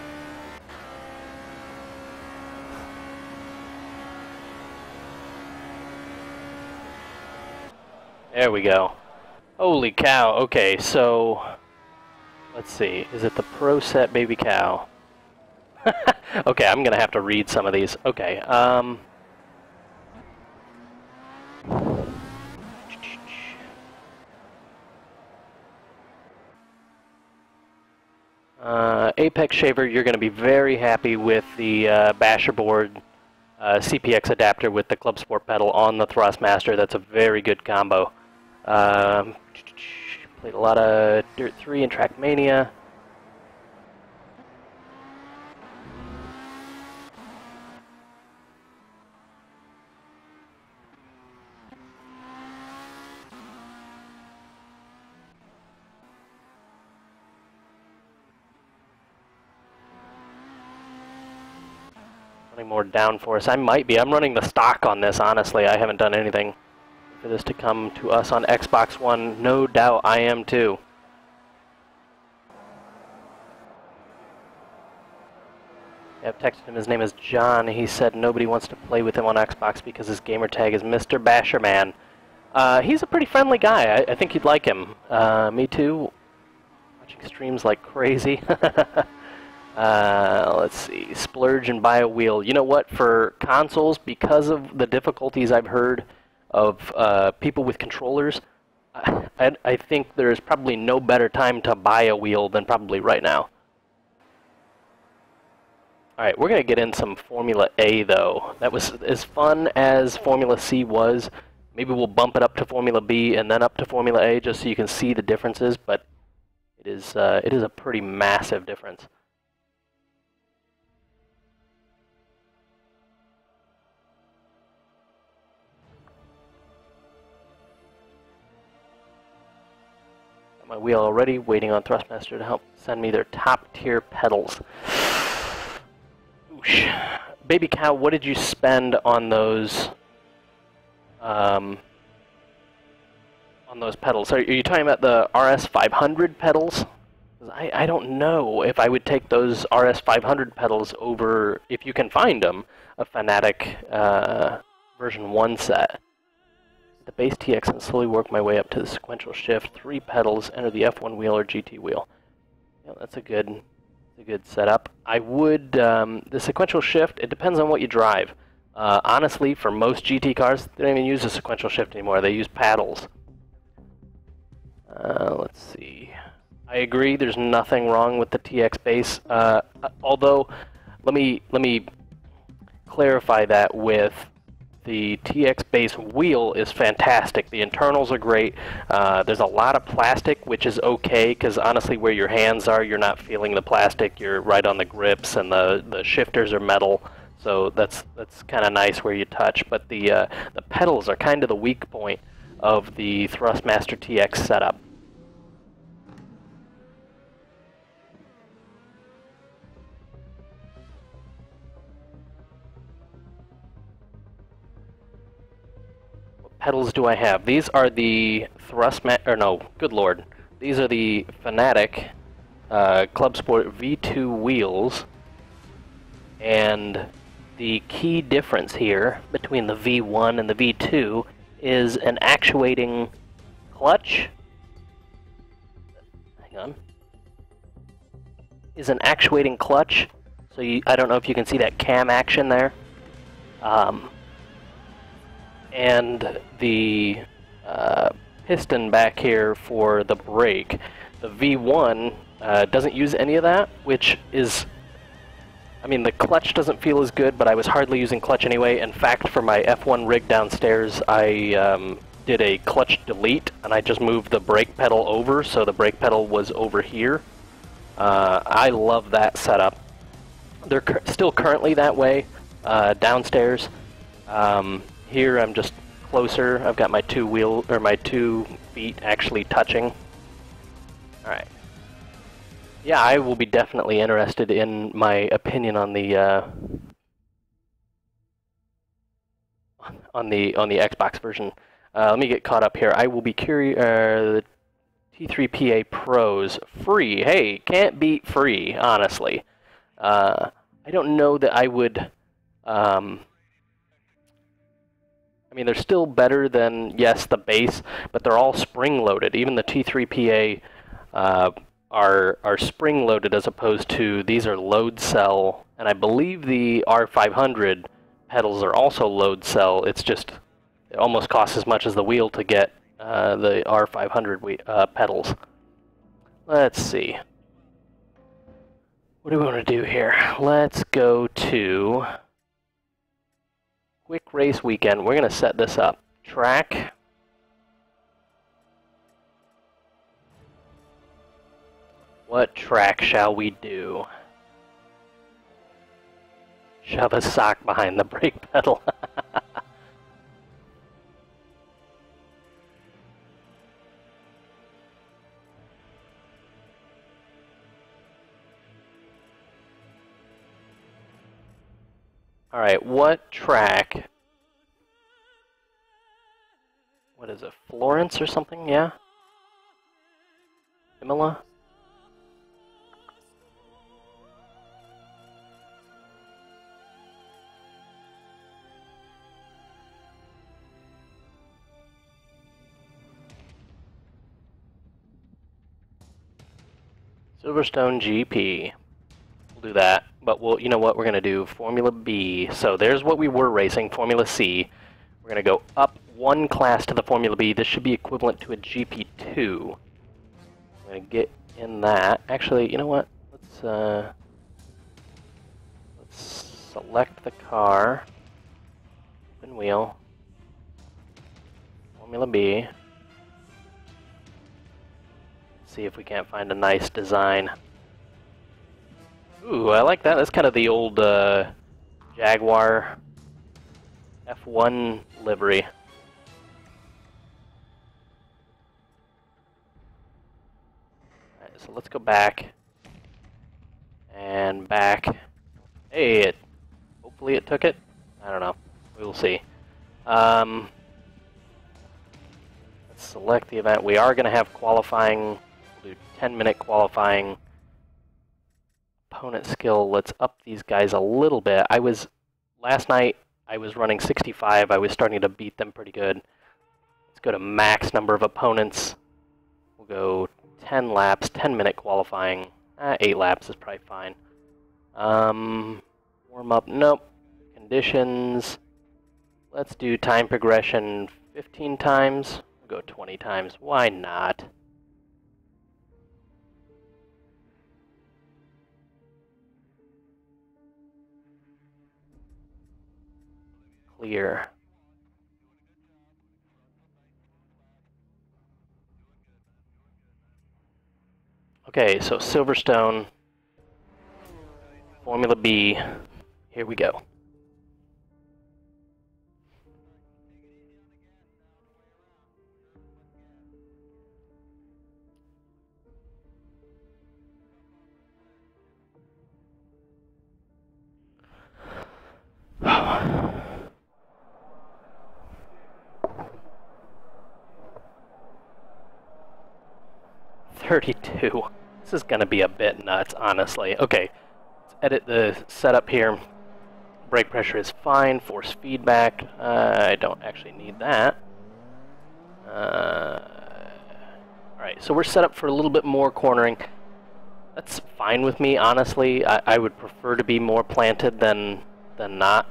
There we go. Holy cow. Okay, so let's see. Is it the Pro Set Baby Cow? Okay, I'm gonna have to read some of these. Okay, Apex Shaver, you're gonna be very happy with the Basher board CPX adapter with the Club Sport pedal on the Thrustmaster. That's a very good combo. Played a lot of Dirt 3 and Trackmania. More downforce. I might be. I'm running the stock on this, honestly. I haven't done anything for this to come to us on Xbox One. No doubt I am too. I've texted him. His name is John. He said nobody wants to play with him on Xbox because his gamer tag is Mr. Basherman. He's a pretty friendly guy. I think you'd like him. Me too. Watching streams like crazy. Let's see, Splurge and buy a wheel. You know what, for consoles, because of the difficulties I've heard of people with controllers, I think there's probably no better time to buy a wheel than probably right now. Alright, we're going to get in some Formula A, though. That was as fun as Formula C was. Maybe we'll bump it up to Formula B and then up to Formula A just so you can see the differences, but it is a pretty massive difference. My wheel already, waiting on Thrustmaster to help send me their top tier pedals. Oosh. Baby Cow, what did you spend on those pedals? Are you talking about the RS500 pedals? I don't know if I would take those RS500 pedals over, if you can find them, a Fanatic version 1 set. The base TX and slowly work my way up to the sequential shift. 3 pedals, enter the F1 wheel or GT wheel. Yeah, that's a good setup. I would, the sequential shift, it depends on what you drive. Honestly, for most GT cars, they don't even use a sequential shift anymore. They use paddles. Let's see. I agree. There's nothing wrong with the TX base. Although, let me clarify that with the TX base wheel is fantastic. The internals are great. There's a lot of plastic, which is okay because honestly, where your hands are, you're not feeling the plastic. You're right on the grips, and the shifters are metal. So that's kind of nice where you touch. But the pedals are kind of the weak point of the Thrustmaster TX setup. Pedals do I have? These are the good lord. These are the Fanatic Club Sport V2 wheels, and the key difference here between the V1 and the V2 is an actuating clutch. Hang on. Is an actuating clutch. So I don't know if you can see that cam action there. And the piston back here for the brake. The V1 doesn't use any of that, which is, I mean, the clutch doesn't feel as good, but I was hardly using clutch anyway. In fact, for my F1 rig downstairs, I did a clutch delete, and I just moved the brake pedal over, so the brake pedal was over here. I love that setup. They're still currently that way downstairs. Here I'm just closer. I've got my my 2 feet actually touching. All right. Yeah, I will be definitely interested in my opinion on the Xbox version. Let me get caught up here. I will be curious. The T3PA Pros free. Hey, can't beat free. Honestly, I don't know that I would. I mean, they're still better than, yes, the base, but they're all spring-loaded. Even the T3PA are spring-loaded as opposed to, these are load cell, and I believe the R500 pedals are also load cell. It's just, it almost costs as much as the wheel to get the R500 pedals. Let's see. What do we want to do here? Let's go to Quick Race Weekend. We're going to set this up. Track. What track shall we do? Shove a sock behind the brake pedal. All right, what track? What is it, Florence or something? Yeah? Imola? Silverstone GP. We'll do that. But we'll, you know what, we're going to do Formula B. So there's what we were racing, Formula C. We're going to go up one class to the Formula B. This should be equivalent to a GP2. I'm going to get in that. Actually, you know what? Let's select the car. Open wheel. Formula B. See if we can't find a nice design. Ooh, I like that. That's kind of the old Jaguar F1 livery. Alright, so let's go back. And back. Hey, hopefully it took it. I don't know. We will see. Let's select the event. We are going to have qualifying. We'll do 10-minute qualifying. Opponent skill, let's up these guys a little bit. Last night, I was running 65. I was starting to beat them pretty good. Let's go to max number of opponents. We'll go 10 laps, 10-minute qualifying. 8 laps is probably fine. Warm up, nope. Conditions, Let's do time progression 15 times. We'll go 20 times. Why not? Clear. Okay, so Silverstone, Formula B, here we go. Oh. 32. This is gonna be a bit nuts, honestly. Okay, let's edit the setup here. Brake pressure is fine. Force feedback. I don't actually need that. Alright, so we're set up for a little bit more cornering. That's fine with me, honestly. I would prefer to be more planted than not.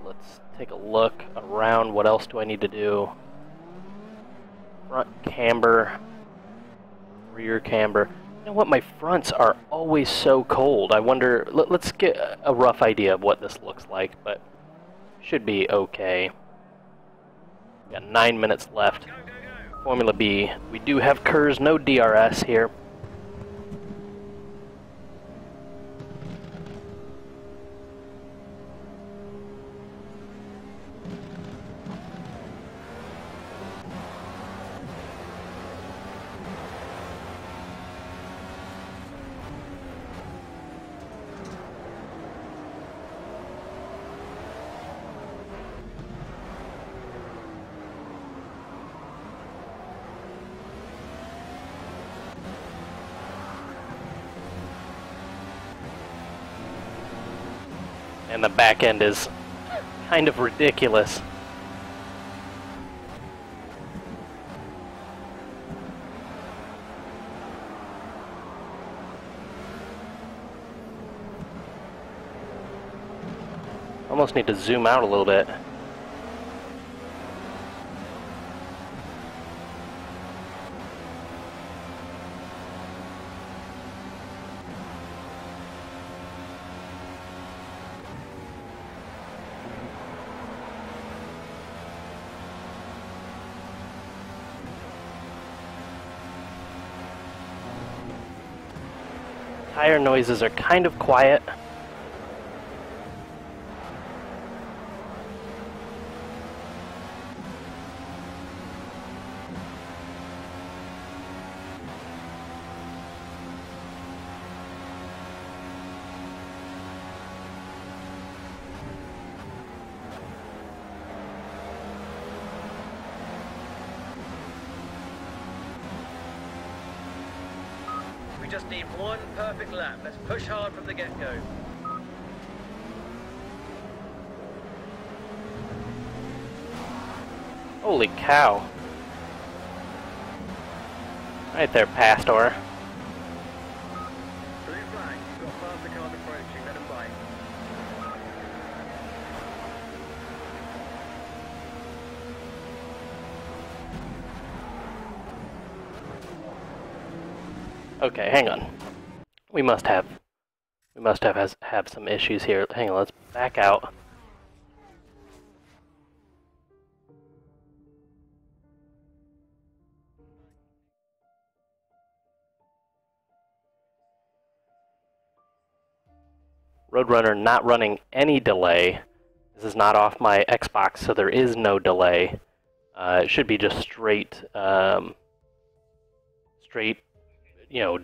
Let's take a look around. What else do I need to do? Front camber. Rear camber. You know what? My fronts are always so cold. I wonder... Let's get a rough idea of what this looks like, but should be okay. Got 9 minutes left. Go, go, go. Formula B. We do have KERS, no DRS here. And the back end is kind of ridiculous. Almost need to zoom out a little bit. Tire noises are kind of quiet. We just need one perfect lap. Let's push hard from the get-go. Holy cow. Right there, Pastor. Blue flag. You've got faster cars approaching. Let them fight. Okay, hang on. We must have some issues here. Hang on, let's back out. Roadrunner not running any delay. This is not off my Xbox, so there is no delay. It should be just straight,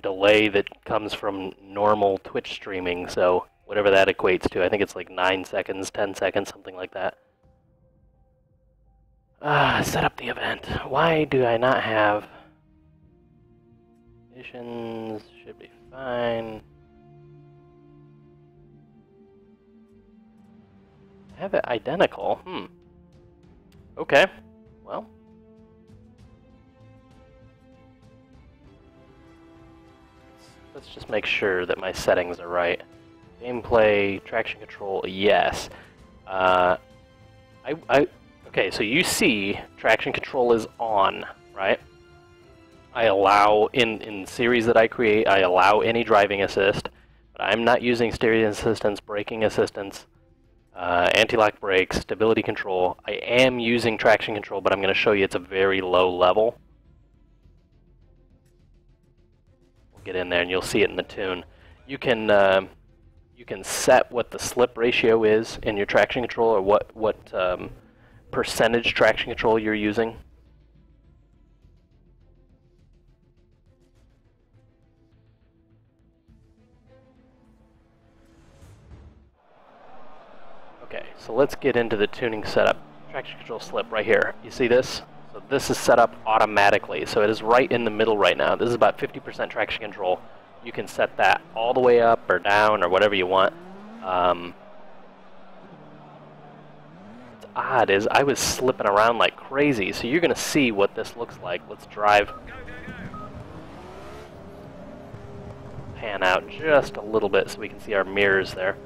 delay that comes from normal Twitch streaming, so whatever that equates to. I think it's like 9 seconds, 10 seconds, something like that. Set up the event. Why do I not have... Conditions should be fine. I have it identical. Okay. Well. Let's just make sure that my settings are right. Gameplay, traction control, yes. Uh, okay, so you see traction control is on, right? I allow, in series that I create, I allow any driving assist, but I'm not using steering assistance, braking assistance, anti-lock brakes, stability control. I am using traction control, but I'm going to show you it's a very low level. We'll get in there and you'll see it in the tune. You can set what the slip ratio is in your traction control, or what percentage traction control you're using. Okay, so let's get into the tuning setup. Traction control slip right here. You see this? So this is set up automatically. So it is right in the middle right now. This is about 50% traction control. You can set that all the way up or down or whatever you want. What's odd is I was slipping around like crazy, so you're going to see what this looks like. Let's drive. Pan out just a little bit so we can see our mirrors there.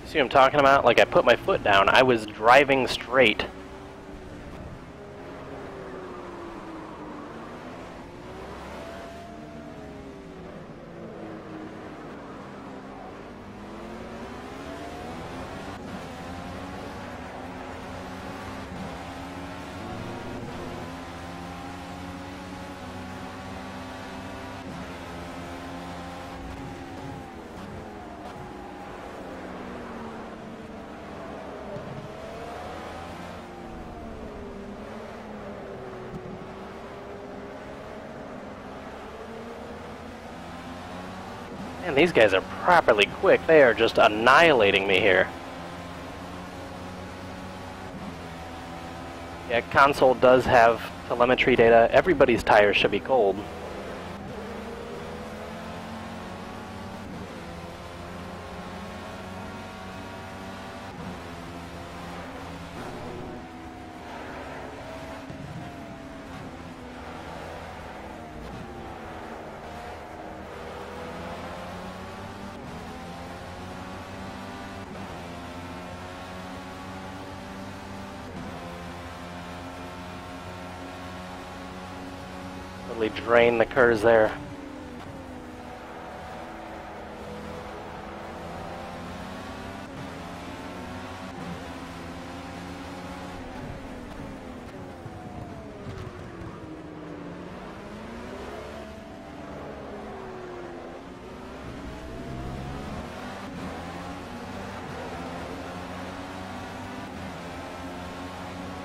See what I'm talking about? Like, I put my foot down, I was driving straight. Man, these guys are properly quick. They are just annihilating me here. Yeah, console does have telemetry data. Everybody's tires should be cold. Totally drain the curves there.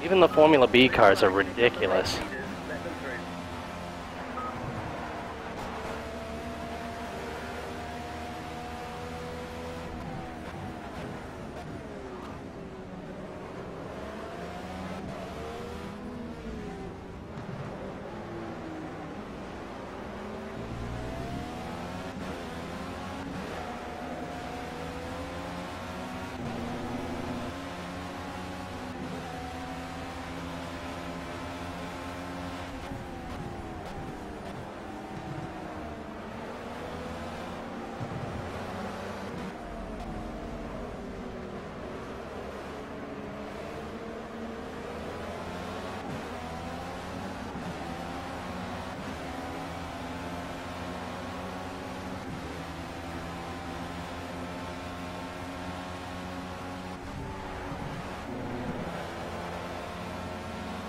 Even the Formula B cars are ridiculous.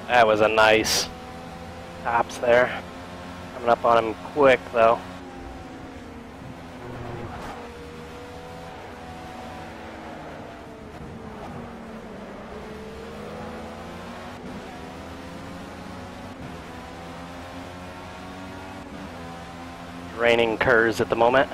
That was a nice tops there. Coming up on him quick though. Draining curves at the moment.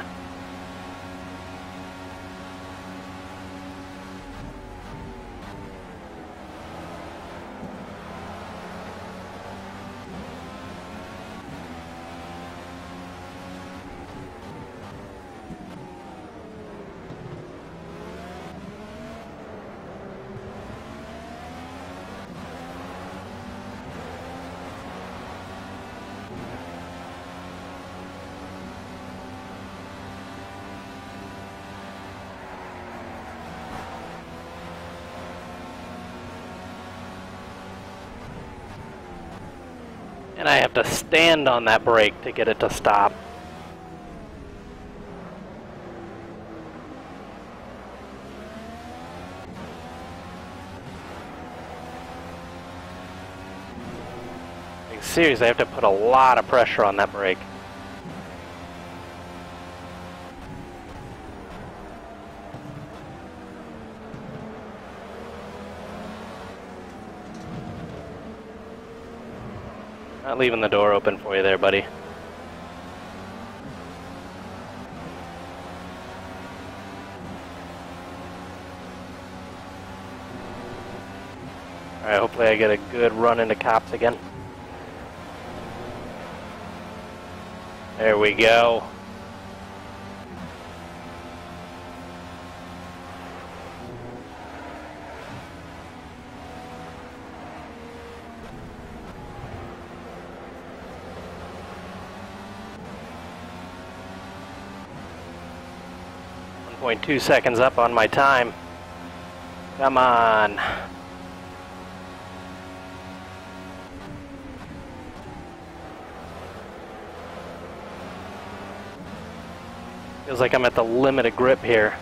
And I have to stand on that brake to get it to stop. Like, seriously, I have to put a lot of pressure on that brake. Not leaving the door open for you there, buddy. Alright, hopefully I get a good run into cops again. There we go. .2 seconds up on my time. Come on. Feels like I'm at the limit of grip here.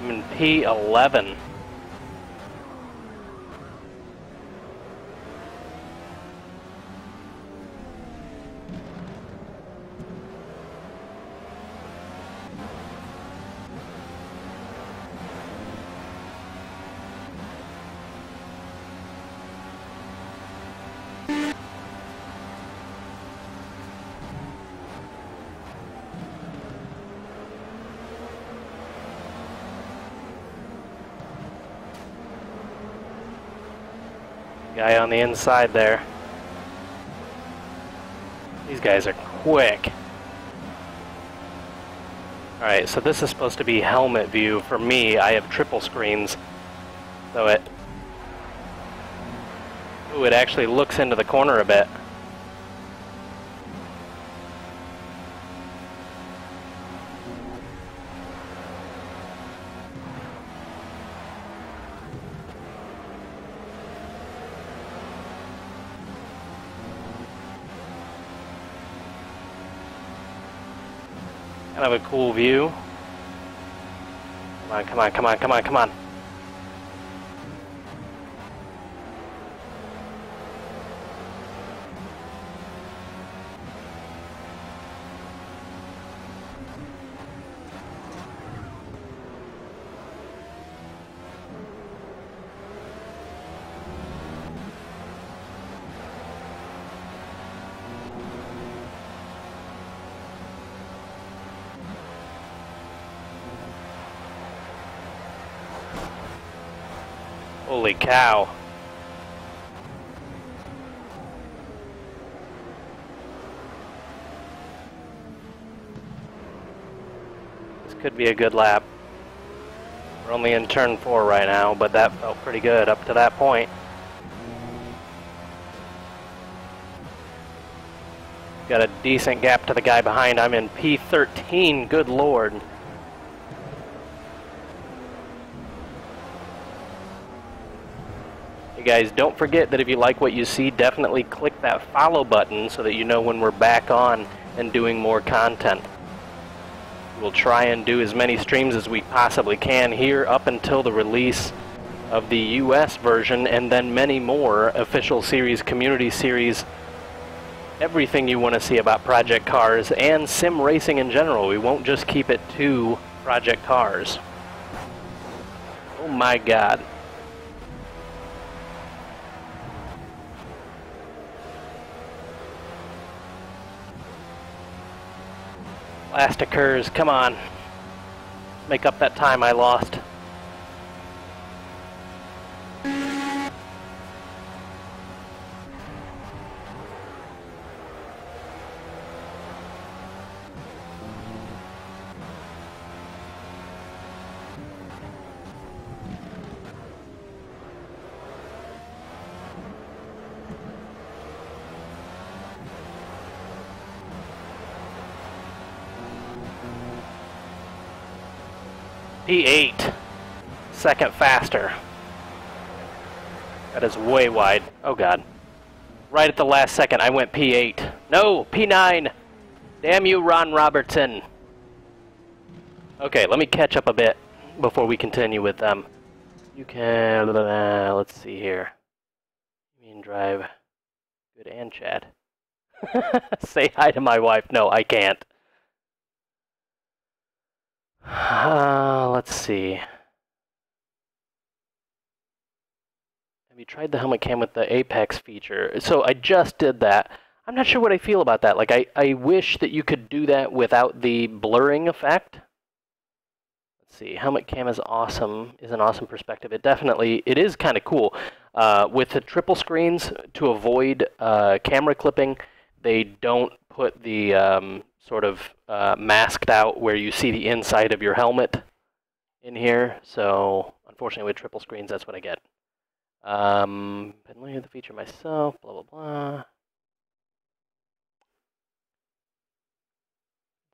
I'm in P11. Guy on the inside there. These guys are quick. Alright, so this is supposed to be helmet view. For me, I have triple screens. So it actually looks into the corner a bit. Kind of a cool view. Come on, come on, come on, come on, come on. Holy cow. This could be a good lap. We're only in turn 4 right now, but that felt pretty good up to that point. Got a decent gap to the guy behind. I'm in P13, good lord. Hey guys, don't forget that if you like what you see, definitely click that follow button so that you know when we're back on and doing more content. We'll try and do as many streams as we possibly can here up until the release of the US version, and then many more official series, community series, everything you want to see about Project Cars and sim racing in general. We won't just keep it to Project Cars. Oh my god. Last occurs, come on. Make up that time I lost. P8. Second faster. That is way wide. Oh god. Right at the last second, I went P8. No, P9. Damn you, Ron Robertson. Okay, let me catch up a bit before we continue with them. You can, let's see here. You mean drive good and Chad. Say hi to my wife. No, I can't. Let's see. Have you tried the helmet cam with the Apex feature? So I just did that. I'm not sure what I feel about that. Like, I wish that you could do that without the blurring effect. Let's see. Helmet cam is awesome. Is an awesome perspective. It is kind of cool. With the triple screens, to avoid camera clipping, they don't put the sort of masked out where you see the inside of your helmet in here. So unfortunately with triple screens, that's what I get. Been looking at the feature myself, blah, blah, blah.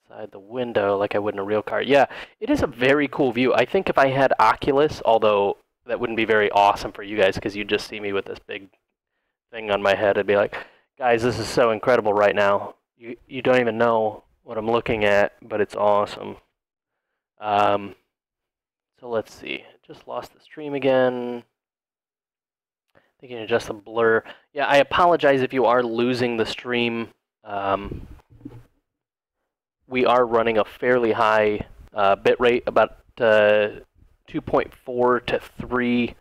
Inside the window like I would in a real car. Yeah, it is a very cool view. I think if I had Oculus, although that wouldn't be very awesome for you guys because you'd just see me with this big thing on my head. I'd be like, guys, this is so incredible right now. You don't even know what I'm looking at, but it's awesome. So let's see. Just lost the stream again. I think you can adjust the blur. Yeah, I apologize if you are losing the stream. We are running a fairly high bit rate, about 2.4 to 3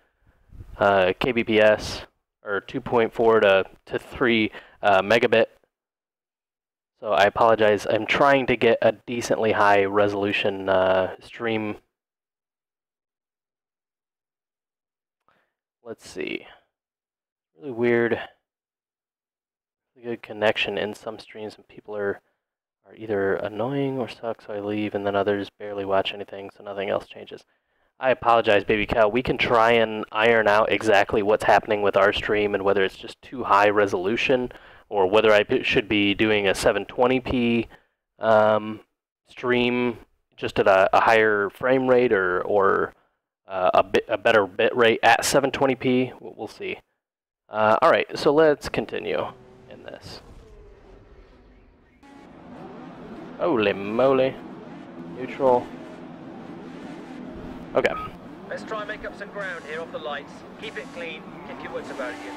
kbps, or 2.4 to 3 megabit. So I apologize. I'm trying to get a decently high resolution stream. Let's see. Really weird. Really good connection in some streams, and people are either annoying or suck, so I leave, and then others barely watch anything, so nothing else changes. I apologize, baby cow. We can try and iron out exactly what's happening with our stream and whether it's just too high resolution or whether I should be doing a 720p stream just at a higher frame rate or a better bit rate at 720p. We'll see. All right, so let's continue in this. Holy moly. Neutral. Okay. Let's try and make up some ground here off the lights. Keep it clean. Keep your wits about you.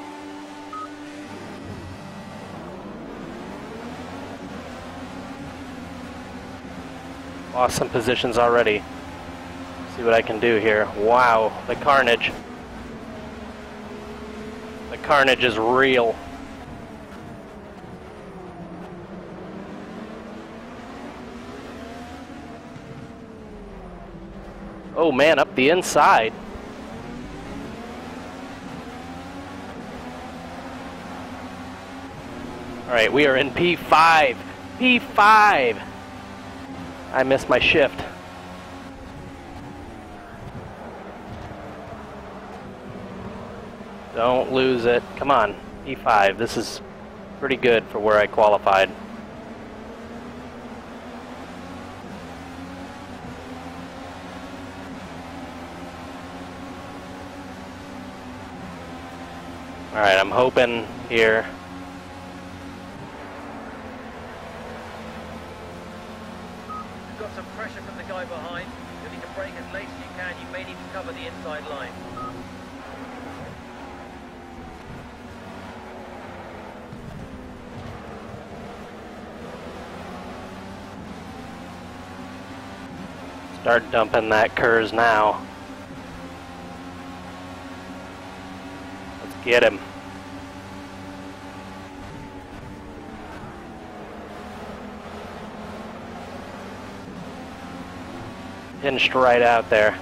Lost some positions already. See what I can do here. Wow, the carnage. The carnage is real. Oh man, up the inside. Alright, we are in P5. P5! I missed my shift. Don't lose it. Come on, P5. This is pretty good for where I qualified. Alright, I'm hoping here. You've got some pressure from the guy behind. You'll need to brake as late as you can. You may need to cover the inside line. Start dumping that Kurz now. Let's get him. Pinched right out there.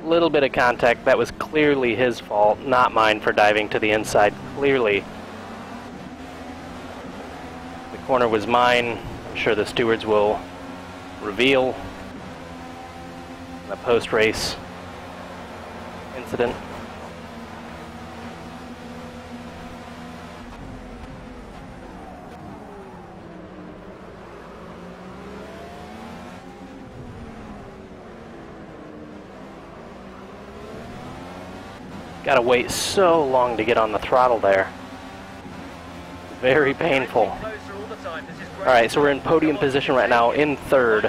Little bit of contact. That was clearly his fault, not mine for diving to the inside. Clearly. The corner was mine. I'm sure the stewards will reveal the post-race incident. Gotta wait so long to get on the throttle there. Very painful. Alright, so we're in podium position right now, in third.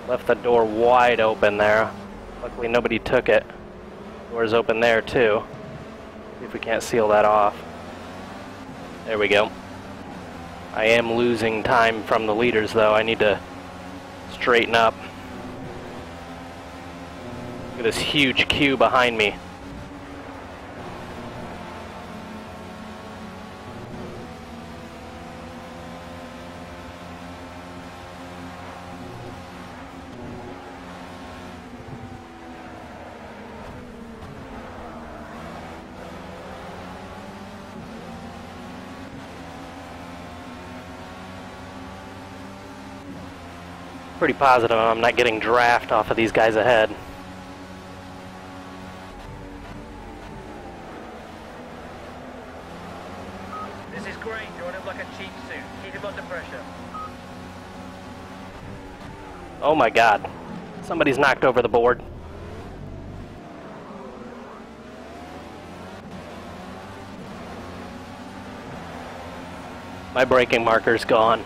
Left the door wide open there. Luckily nobody took it. Door's open there too. See if we can't seal that off. There we go. I am losing time from the leaders though. I need to straighten up. Look at this huge queue behind me. Pretty positive I'm not getting draft off of these guys ahead. This is great. You're on him like a cheap suit. Keep him under pressure. Oh my god. Somebody's knocked over the board. My braking marker's gone.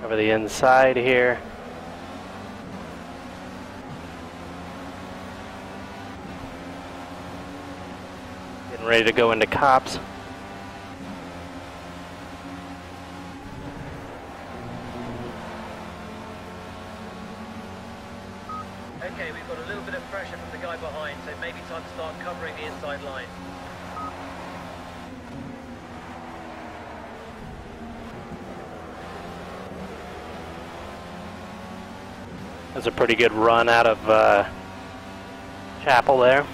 Over the inside here. Getting ready to go into cops. Okay, we've got a little bit of pressure from the guy behind, so maybe time to start covering the inside line. That's a pretty good run out of Chapel there.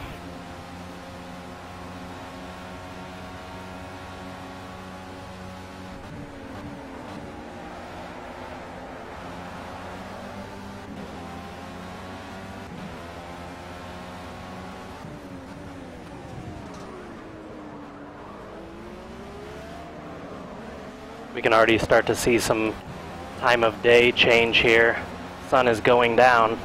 We can already start to see some time of day change here. Sun is going down.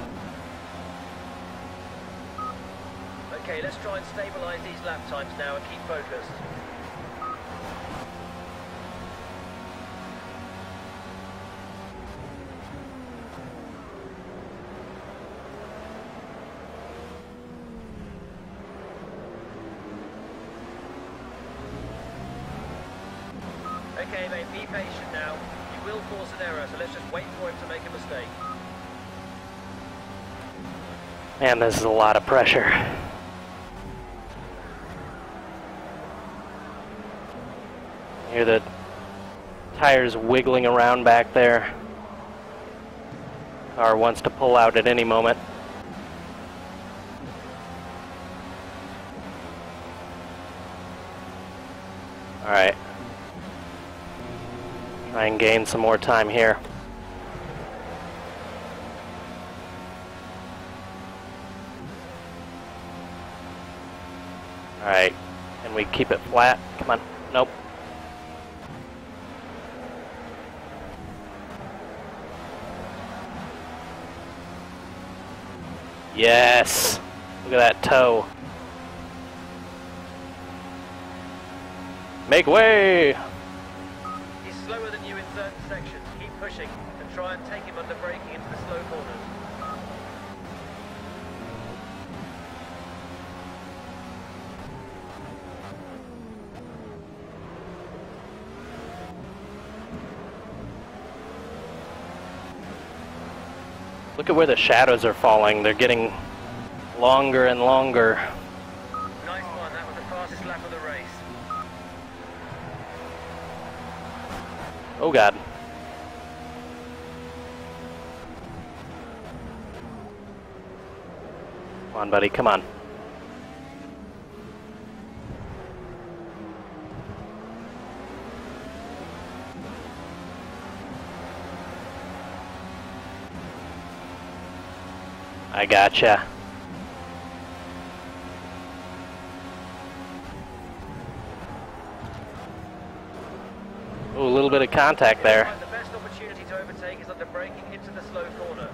Okay, let's try and stabilize these lap times now and keep focused. Okay, mate, be patient now. You will force an error, so let's just wait for him to make a mistake. Man, this is a lot of pressure. Hear the tires wiggling around back there. Car wants to pull out at any moment. Alright. Try and gain some more time here. Alright, can we keep it flat? Come on, nope. Yes! Look at that toe. Make way! He's slower than you in certain sections. Keep pushing and try and take him under braking into the slow corners. Look at where the shadows are falling. They're getting longer and longer. Nice one, that was the fastest lap of the race. Oh God. Come on, buddy, come on. I gotcha. Ooh, a little bit of contact there. The best opportunity to overtake is under braking into the slow corner.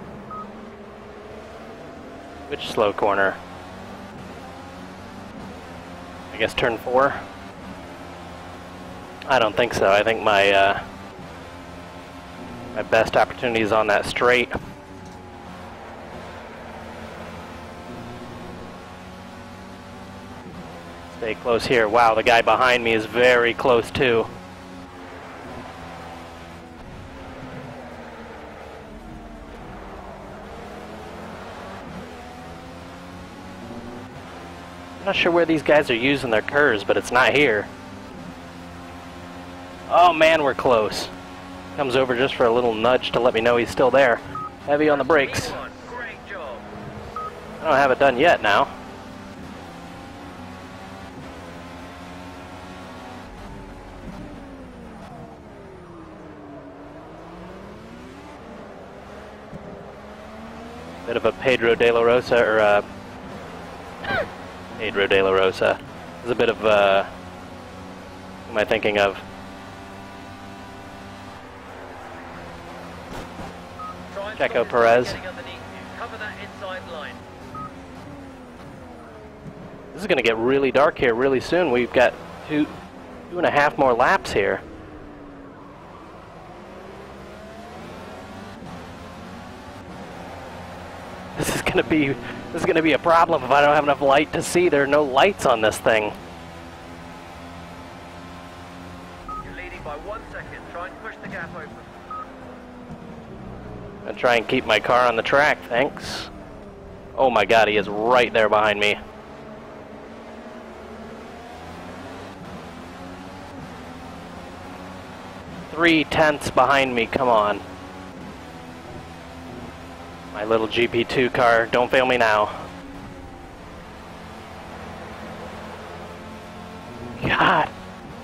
Which slow corner? I guess turn 4? I don't think so. I think my my best opportunity is on that straight. Stay close here. Wow, the guy behind me is very close too. I'm not sure where these guys are using their curves, but it's not here. Oh man, we're close. Comes over just for a little nudge to let me know he's still there. Heavy on the brakes. Great job. I don't have it done yet now. Bit of a Pedro de la Rosa, or Pedro de la Rosa. There's a bit of, who am I thinking of? Checo Perez. Cover that inside line. This is going to get really dark here really soon. We've got two and a half more laps here. This is going to be a problem if I don't have enough light to see. There are no lights on this thing. You're leading by 1 second. Try and push the gap open. I'll try and keep my car on the track, thanks. Oh my God, he is right there behind me. Three-tenths behind me, come on. My little GP2 car, don't fail me now. God,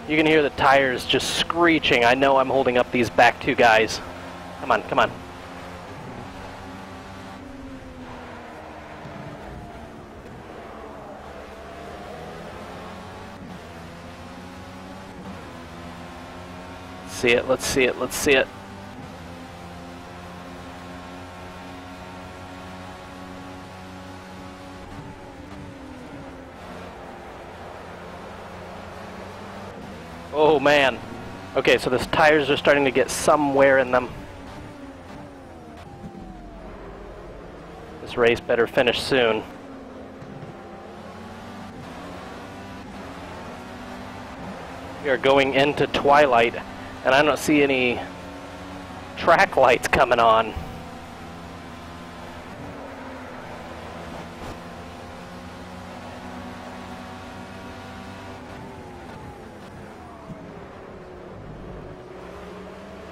you can hear the tires just screeching. I know I'm holding up these back two guys. Come on, come on. See it, let's see it, let's see it. Oh man. Okay, so the tires are starting to get some wear in them. This race better finish soon. We are going into twilight, and I don't see any track lights coming on.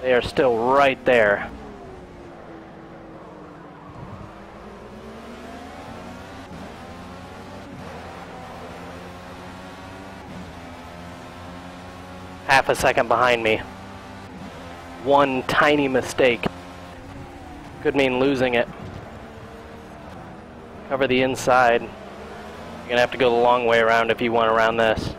They are still right there. Half a second behind me. One tiny mistake could mean losing it. Cover the inside. You're gonna have to go the long way around if you want around this.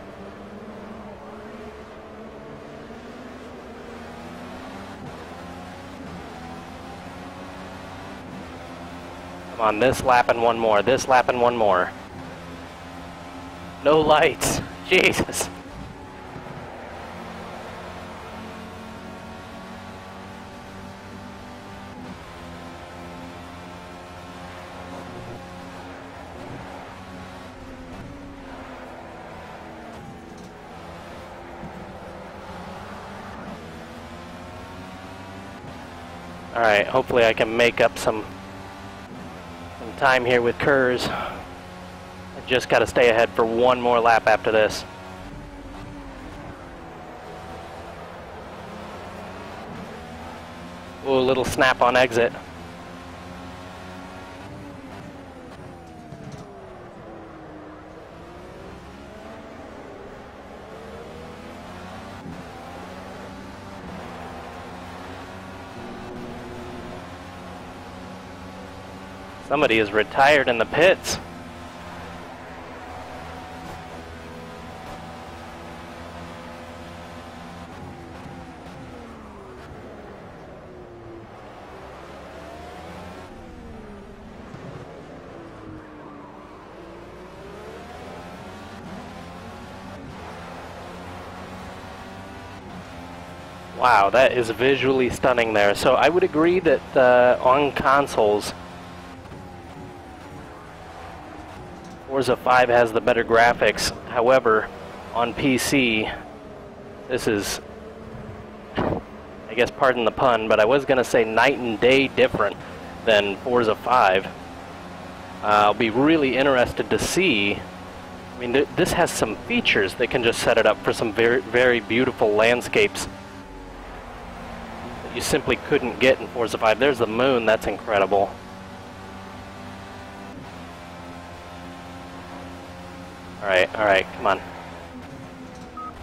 Come on, this lap and one more. This lap and one more. No lights. Jesus. Alright, hopefully I can make up some time here with Kurz. Just got to stay ahead for one more lap after this. Ooh, a little snap on exit. Somebody is retired in the pits. Wow, that is visually stunning there. So I would agree that on consoles, Forza 5 has the better graphics. However, on PC, this is, I guess pardon the pun, but I was going to say night and day different than Forza 5. I'll be really interested to see. I mean, this has some features that can just set it up for some very, very beautiful landscapes that you simply couldn't get in Forza 5. There's the moon, that's incredible. Alright, come on.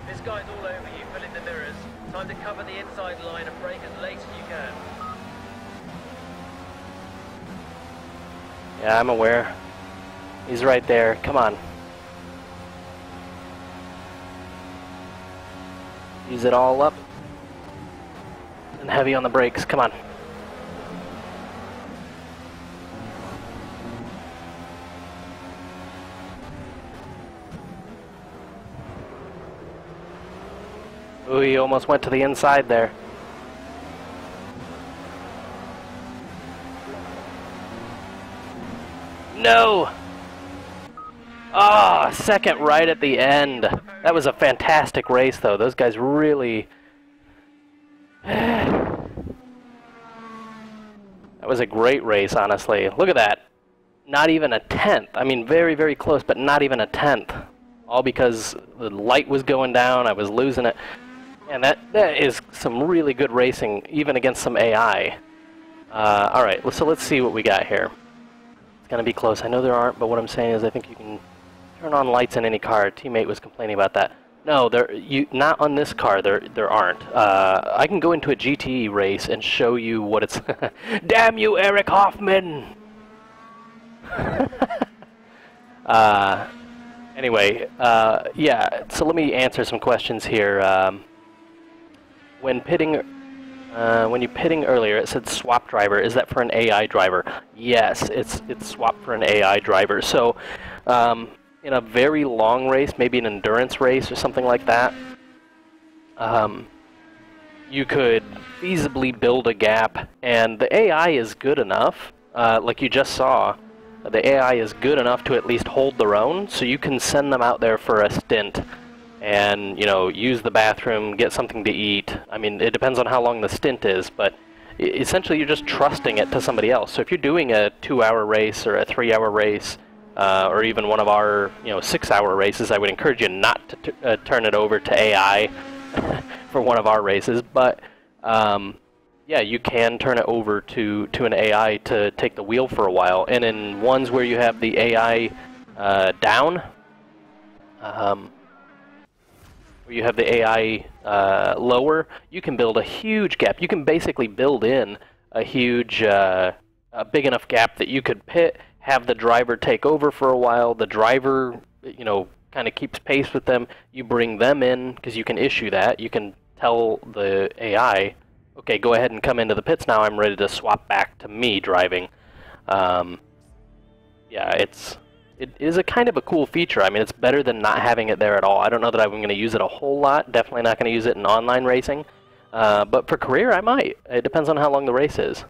This guy's all over you, filling the mirrors. Time to cover the inside line and brake as late as you can. Yeah, I'm aware. He's right there. Come on. Use it all up. And heavy on the brakes. Come on. Ooh, he almost went to the inside there. No! Ah, second right at the end. That was a fantastic race, though. Those guys really... That was a great race, honestly. Look at that. Not even a tenth. I mean, very, very close, but not even a tenth. All because the light was going down, I was losing it. And that is some really good racing, even against some AI. Alright, so let's see what we got here. It's going to be close. I know there aren't, but what I'm saying is I think you can turn on lights in any car. A teammate was complaining about that. No, not on this car, there aren't. I can go into a GTE race and show you what it's... Damn you, Eric Hoffman! Anyway, yeah, so let me answer some questions here. When you pitting earlier, it said swap driver. Is that for an AI driver? Yes, it's swapped for an AI driver. So, in a very long race, maybe an endurance race or something like that, you could feasibly build a gap, and the AI is good enough, like you just saw, the AI is good enough to at least hold their own, so you can send them out there for a stint and, you know, use the bathroom, get something to eat. I mean, it depends on how long the stint is, but essentially you're just trusting it to somebody else. So if you're doing a 2-hour race or a 3-hour race, or even one of our, 6-hour races, I would encourage you not to turn it over to AI for one of our races. But yeah, you can turn it over to an AI to take the wheel for a while. And in ones where you have the AI down, where you have the AI lower, you can build a huge gap. You can basically build in a huge, a big enough gap that you could pit, have the driver take over for a while. The driver, kind of keeps pace with them. You bring them in, because you can issue that. You can tell the AI, okay, go ahead and come into the pits now. I'm ready to swap back to me driving. Yeah, it is a kind of a cool feature. I mean, it's better than not having it there at all. I don't know that I'm going to use it a whole lot. Definitely not going to use it in online racing. But for career, I might. It depends on how long the race is.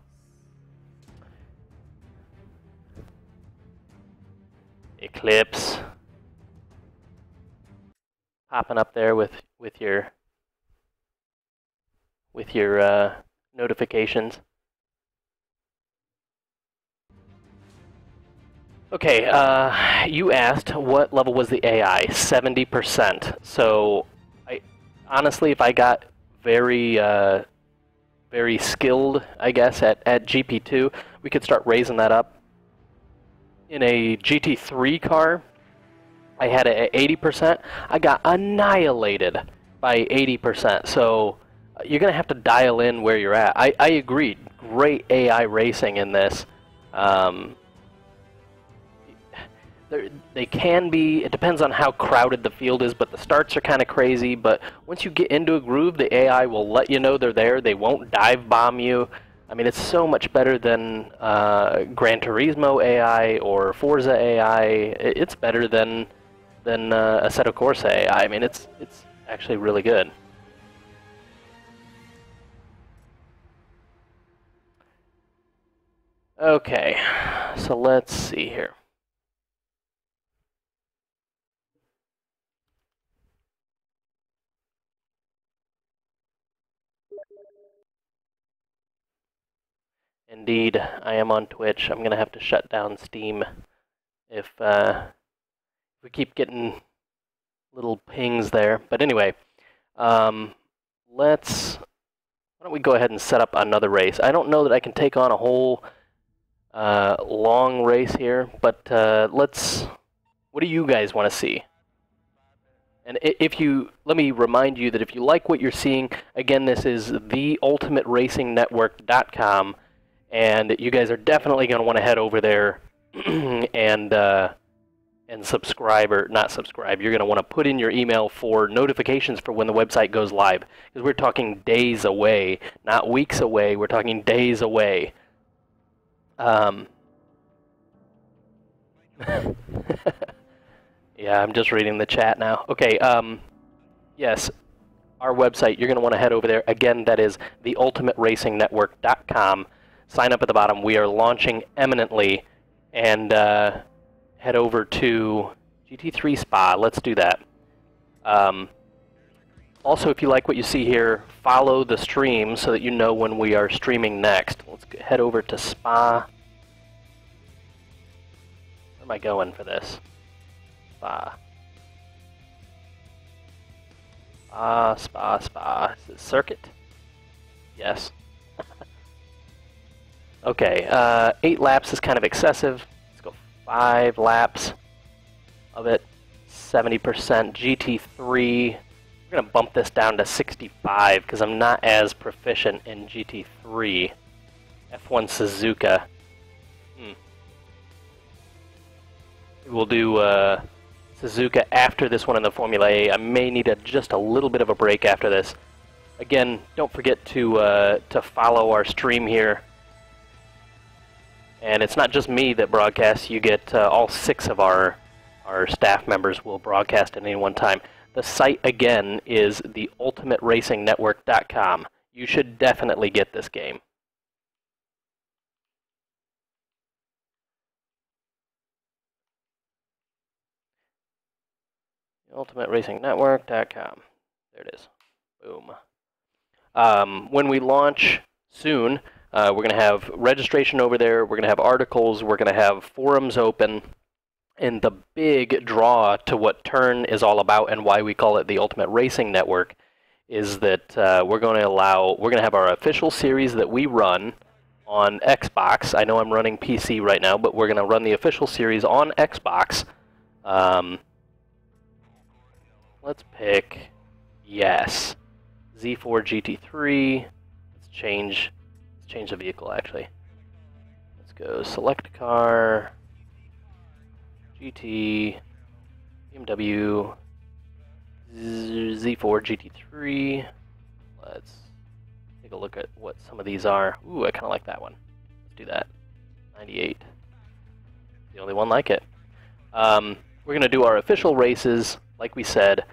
Eclipse. Popping up there with your notifications. Okay, you asked what level was the AI? 70%. So, honestly, if I got very, very skilled, I guess, at GP2, we could start raising that up. In a GT3 car, I had it at 80%. I got annihilated by 80%. So, you're going to have to dial in where you're at. I agree. Great AI racing in this. They can be, it depends on how crowded the field is, but the starts are kind of crazy. But once you get into a groove, the AI will let you know they're there. They won't dive bomb you. I mean, it's so much better than Gran Turismo AI or Forza AI. It's better than Assetto Corsa AI. I mean, it's actually really good. Okay, so let's see here. Indeed, I am on Twitch. I'm going to have to shut down Steam if we keep getting little pings there. But anyway, why don't we go ahead and set up another race. I don't know that I can take on a whole long race here, but what do you guys want to see? And let me remind you that if you like what you're seeing, again, this is theultimateracingnetwork.com. And you guys are definitely going to want to head over there and subscribe, or not subscribe. You're going to want to put in your email for notifications for when the website goes live. Because we're talking days away, not weeks away. We're talking days away. Yeah, I'm just reading the chat now. Okay, yes, our website, you're going to want to head over there. Again, that is theultimateracingnetwork.com. Sign up at the bottom. We are launching imminently, and head over to GT3 Spa. Let's do that. Also, if you like what you see here, follow the stream so that you know when we are streaming next. Let's head over to Spa. Where am I going for this? Spa. Spa. Is it circuit? Yes. Okay, 8 laps is kind of excessive. Let's go 5 laps of it. 70% GT3. We're going to bump this down to 65 because I'm not as proficient in GT3. F1 Suzuka. We'll do Suzuka after this one in the Formula A. I may need just a little bit of a break after this. Again, don't forget to follow our stream here. And it's not just me that broadcasts. You get all 6 of our staff members will broadcast at any one time. The site, again, is theultimateracingnetwork.com. You should definitely get this game. Ultimateracingnetwork.com. There it is. Boom. When we launch soon, we're going to have registration over there. We're going to have articles. We're going to have forums open. And the big draw to what Turn is all about and why we call it the Ultimate Racing Network is that we're going to have our official series that we run on Xbox. I know I'm running PC right now, but we're going to run the official series on Xbox. Let's pick, yes, Z4 GT3. Let's change the vehicle, actually. Let's go select car, GT, BMW, Z4 GT3. Let's take a look at what some of these are. Ooh, I kind of like that one. Let's do that. 98. The only one like it. We're going to do our official races, like we said,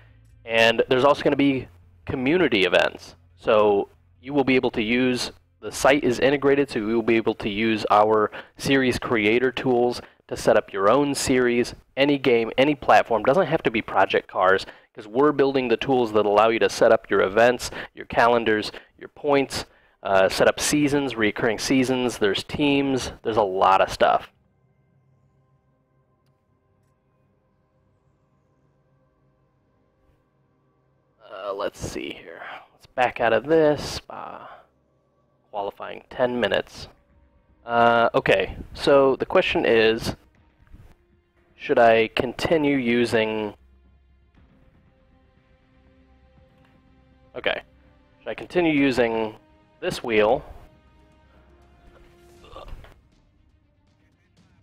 and there's also going to be community events. So you will be able to use, the site is integrated, so you will be able to use our series creator tools to set up your own series, any game, any platform. Doesn't have to be Project Cars, because we're building the tools that allow you to set up your events, your calendars, your points, set up seasons, recurring seasons, there's teams, there's a lot of stuff. Let's see here. Let's back out of this. Qualifying 10 minutes. Okay, so the question is, should I continue using... Okay, should I continue using this wheel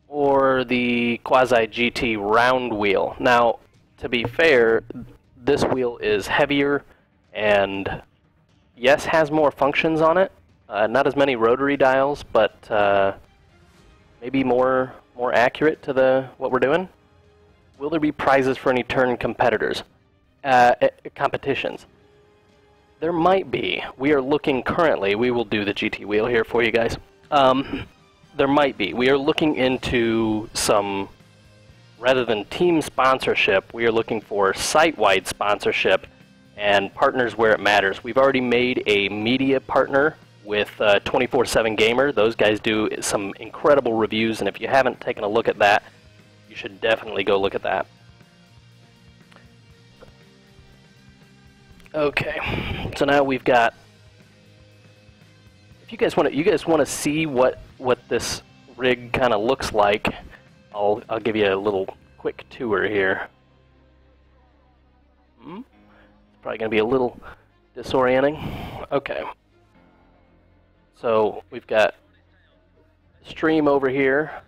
or the quasi-GT round wheel? Now, to be fair, this wheel is heavier and, yes, has more functions on it. Not as many rotary dials, but maybe more accurate to what we're doing. Will there be prizes for any turn competitors? Competitions? There might be. We are looking currently. We will do the GT wheel here for you guys. There might be. We are looking into some, rather than team sponsorship, we are looking for site-wide sponsorship and partners where it matters. We've already made a media partner with 24/7 Gamer. Those guys do some incredible reviews, and if you haven't taken a look at that, you should definitely go look at that. Okay, so now we've got. If you guys want to see what this rig kind of looks like, I'll give you a little quick tour here. It's probably going to be a little disorienting. Okay. So we've got stream over here.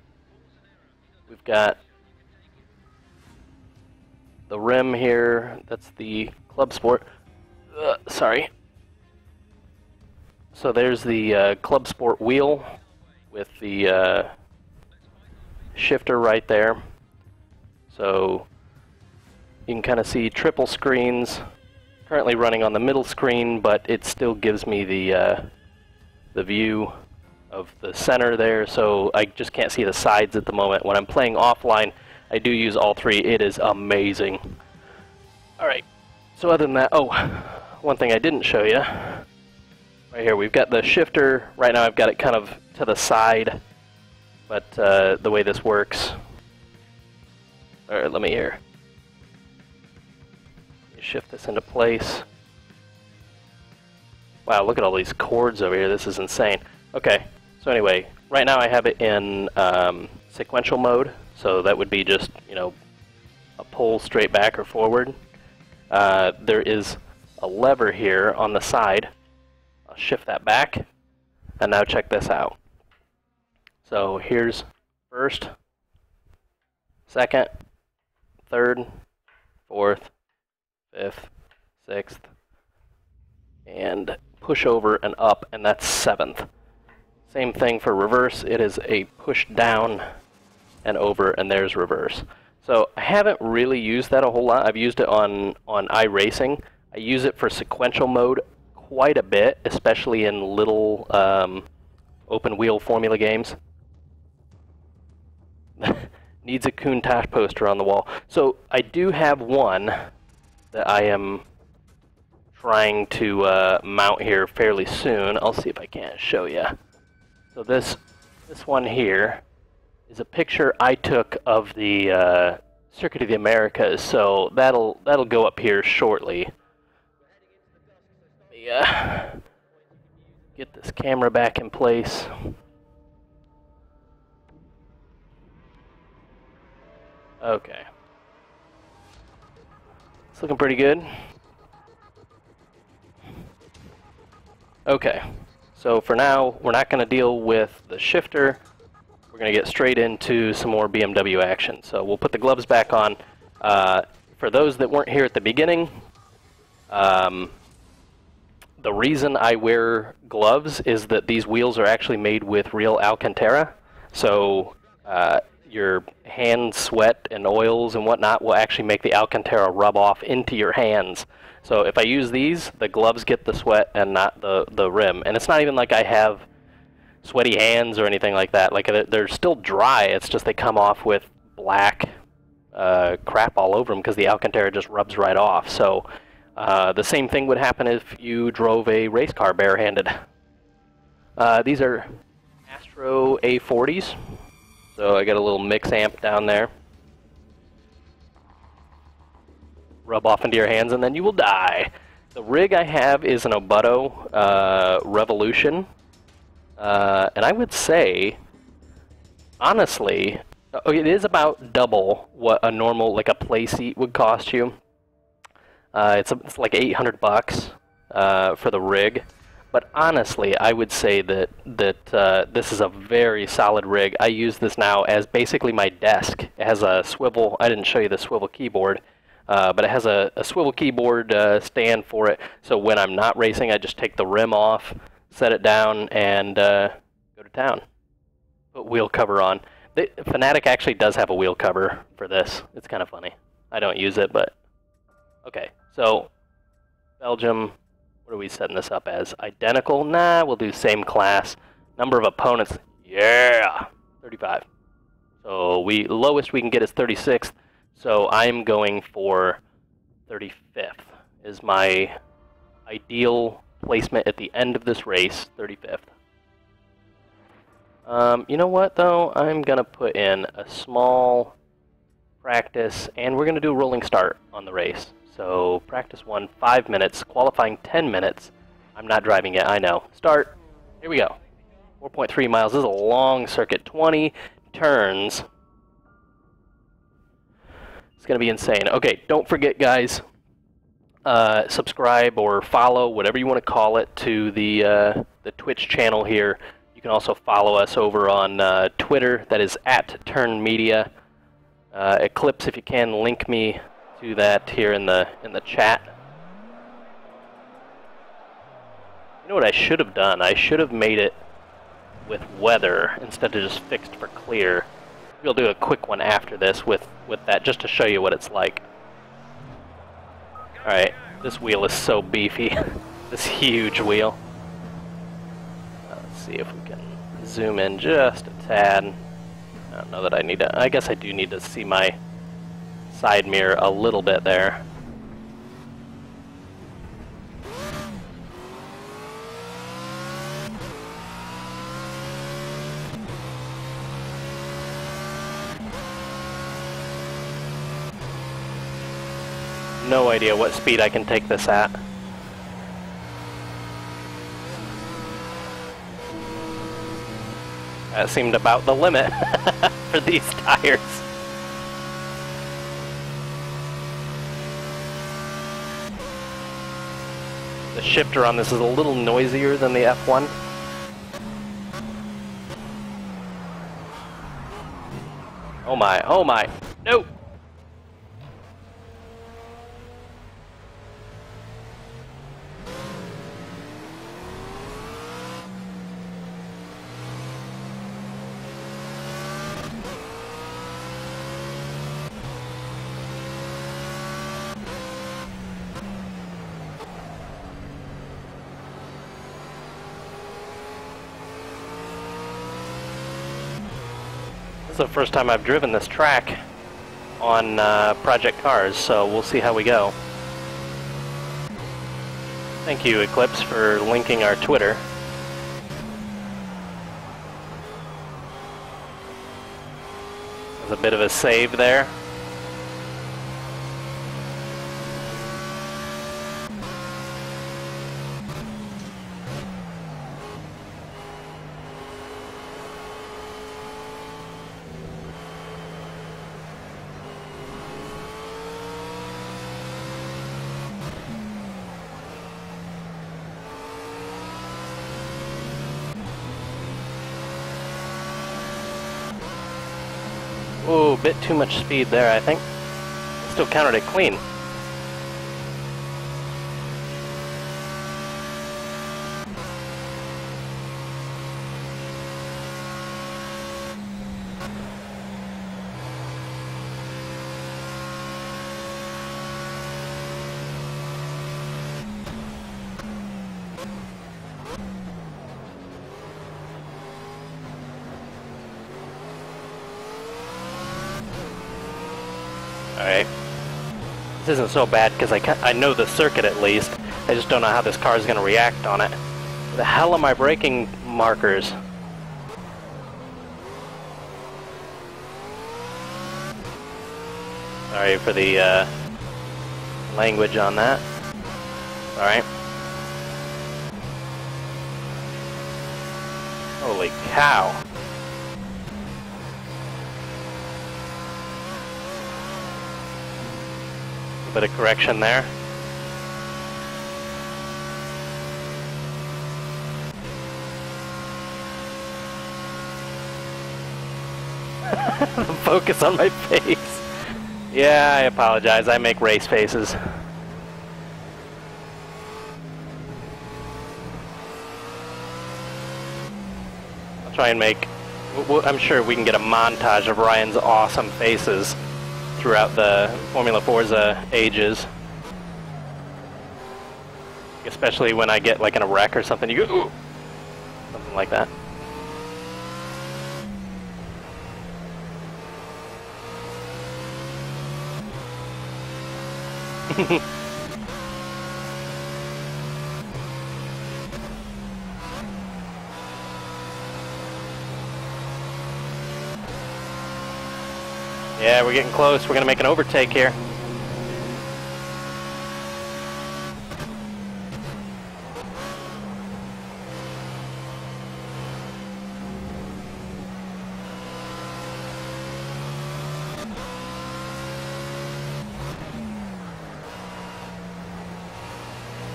We've got the rim here. That's the Club Sport. Sorry. So there's the Club Sport wheel with the shifter right there. So you can kind of see triple screens. Currently running on the middle screen, but it still gives me the view of the center there, so I just can't see the sides at the moment. When I'm playing offline, I do use all three. It is amazing. Alright, so other than that, oh, one thing I didn't show you. Right here, we've got the shifter. Right now I've got it kind of to the side, but the way this works... Alright, let me here. Shift this into place. Wow, look at all these cords over here. This is insane. Okay, so anyway, right now I have it in sequential mode, so that would be just, you know, a pull straight back or forward. There is a lever here on the side. I'll shift that back, and now check this out. So here's first, second, third, fourth, fifth, sixth, and push over and up, and that's seventh. Same thing for reverse. It is a push down and over, and there's reverse. So I haven't really used that a whole lot. I've used it on iRacing. I use it for sequential mode quite a bit, especially in little open wheel formula games. Needs a Countach poster on the wall. So I do have one that I am trying to mount here fairly soon. I'll see if I can't show you. So this one here is a picture I took of the Circuit of the Americas. So that'll go up here shortly. Yeah. Get this camera back in place. Okay. It's looking pretty good. Okay, so for now, we're not going to deal with the shifter. We're going to get straight into some more BMW action. So we'll put the gloves back on. For those that weren't here at the beginning, the reason I wear gloves is that these wheels are actually made with real Alcantara. So your hand sweat and oils and whatnot will actually make the Alcantara rub off into your hands. So if I use these, the gloves get the sweat and not the rim. And it's not even like I have sweaty hands or anything like that. Like they're still dry, it's just they come off with black crap all over them because the Alcantara just rubs right off. So the same thing would happen if you drove a race car barehanded. These are Astro A40s. So I got a little mix amp down there. Rub off into your hands and then you will die. The rig I have is an Obuto Revolution, and I would say, honestly, it is about double what a normal, like a play seat would cost you. It's like $800 for the rig. But honestly, I would say that this is a very solid rig. I use this now as basically my desk. It has a swivel. I didn't show you the swivel keyboard, but it has a swivel keyboard stand for it. So when I'm not racing, I just take the rim off, set it down, and go to town. Put wheel cover on. The Fanatic actually does have a wheel cover for this. It's kind of funny. I don't use it, but okay. So Belgium. What are we setting this up as? Identical? Nah, we'll do same class. Number of opponents? Yeah! 35. So lowest we can get is 36th. So I'm going for 35th is my ideal placement at the end of this race, 35th. You know what, though? I'm going to put in a small practice, and we're going to do a rolling start on the race. So practice 1, 5 minutes, qualifying 10 minutes. I'm not driving yet, I know. Start. Here we go. 4.3 miles. This is a long circuit. 20 turns. It's going to be insane. Okay, don't forget, guys, subscribe or follow, whatever you want to call it, to the Twitch channel here. You can also follow us over on Twitter. That is @TurnMedia. Eclipse, if you can, link me to that here in the chat. You know what I should have done? I should have made it with weather instead of just fixed for clear. We'll do a quick one after this with that, just to show you what it's like. Alright, this wheel is so beefy. This huge wheel. Let's see if we can zoom in just a tad. I don't know that I need to. I guess I do need to see my side mirror a little bit there. No idea what speed I can take this at. That seemed about the limit for these tires. The shifter on this is a little noisier than the F1. Oh my, no! This is the first time I've driven this track on Project Cars, so we'll see how we go. Thank you, Eclipse, for linking our Twitter. There's a bit of a save there. Ooh, a bit too much speed there, I think. Still counted it clean. Alright. This isn't so bad because I know the circuit at least. I just don't know how this car is going to react on it. Where the hell are my braking markers? Sorry for the language on that. Alright. Holy cow. A bit of correction there. The focus on my face. Yeah, I apologize. I make race faces. I'll try and make... I'm sure we can get a montage of Ryan's awesome faces throughout the Formula Forza ages. Especially when I get like in a wreck or something, you go, ooh! Something like that. Yeah, we're getting close. We're gonna make an overtake here.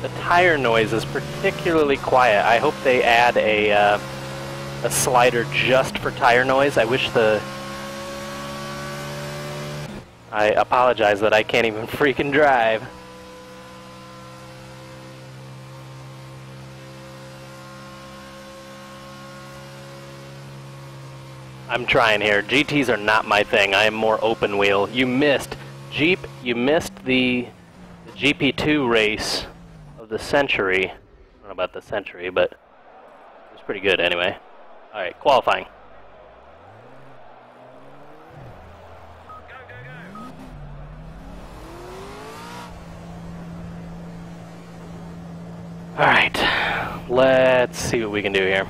The tire noise is particularly quiet. I hope they add a slider just for tire noise. I apologize that I can't even freaking drive. I'm trying here. GTs are not my thing. I am more open wheel. You missed. Jeep, you missed the GP2 race of the century. I don't know about the century, but it was pretty good anyway. Alright, qualifying. Alright, let's see what we can do here.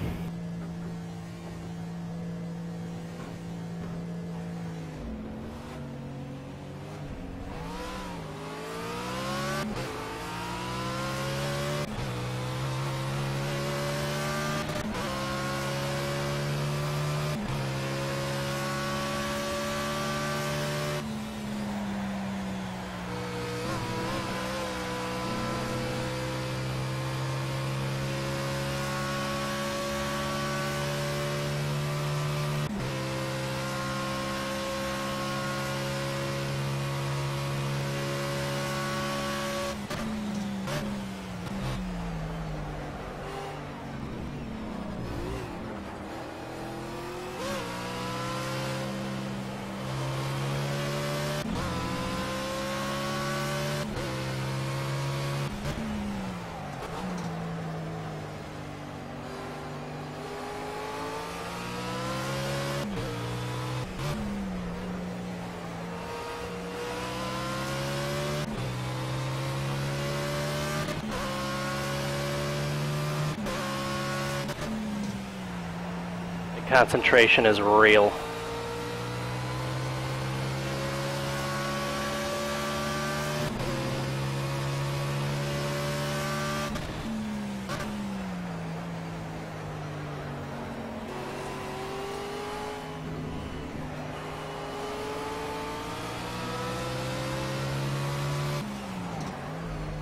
Concentration is real.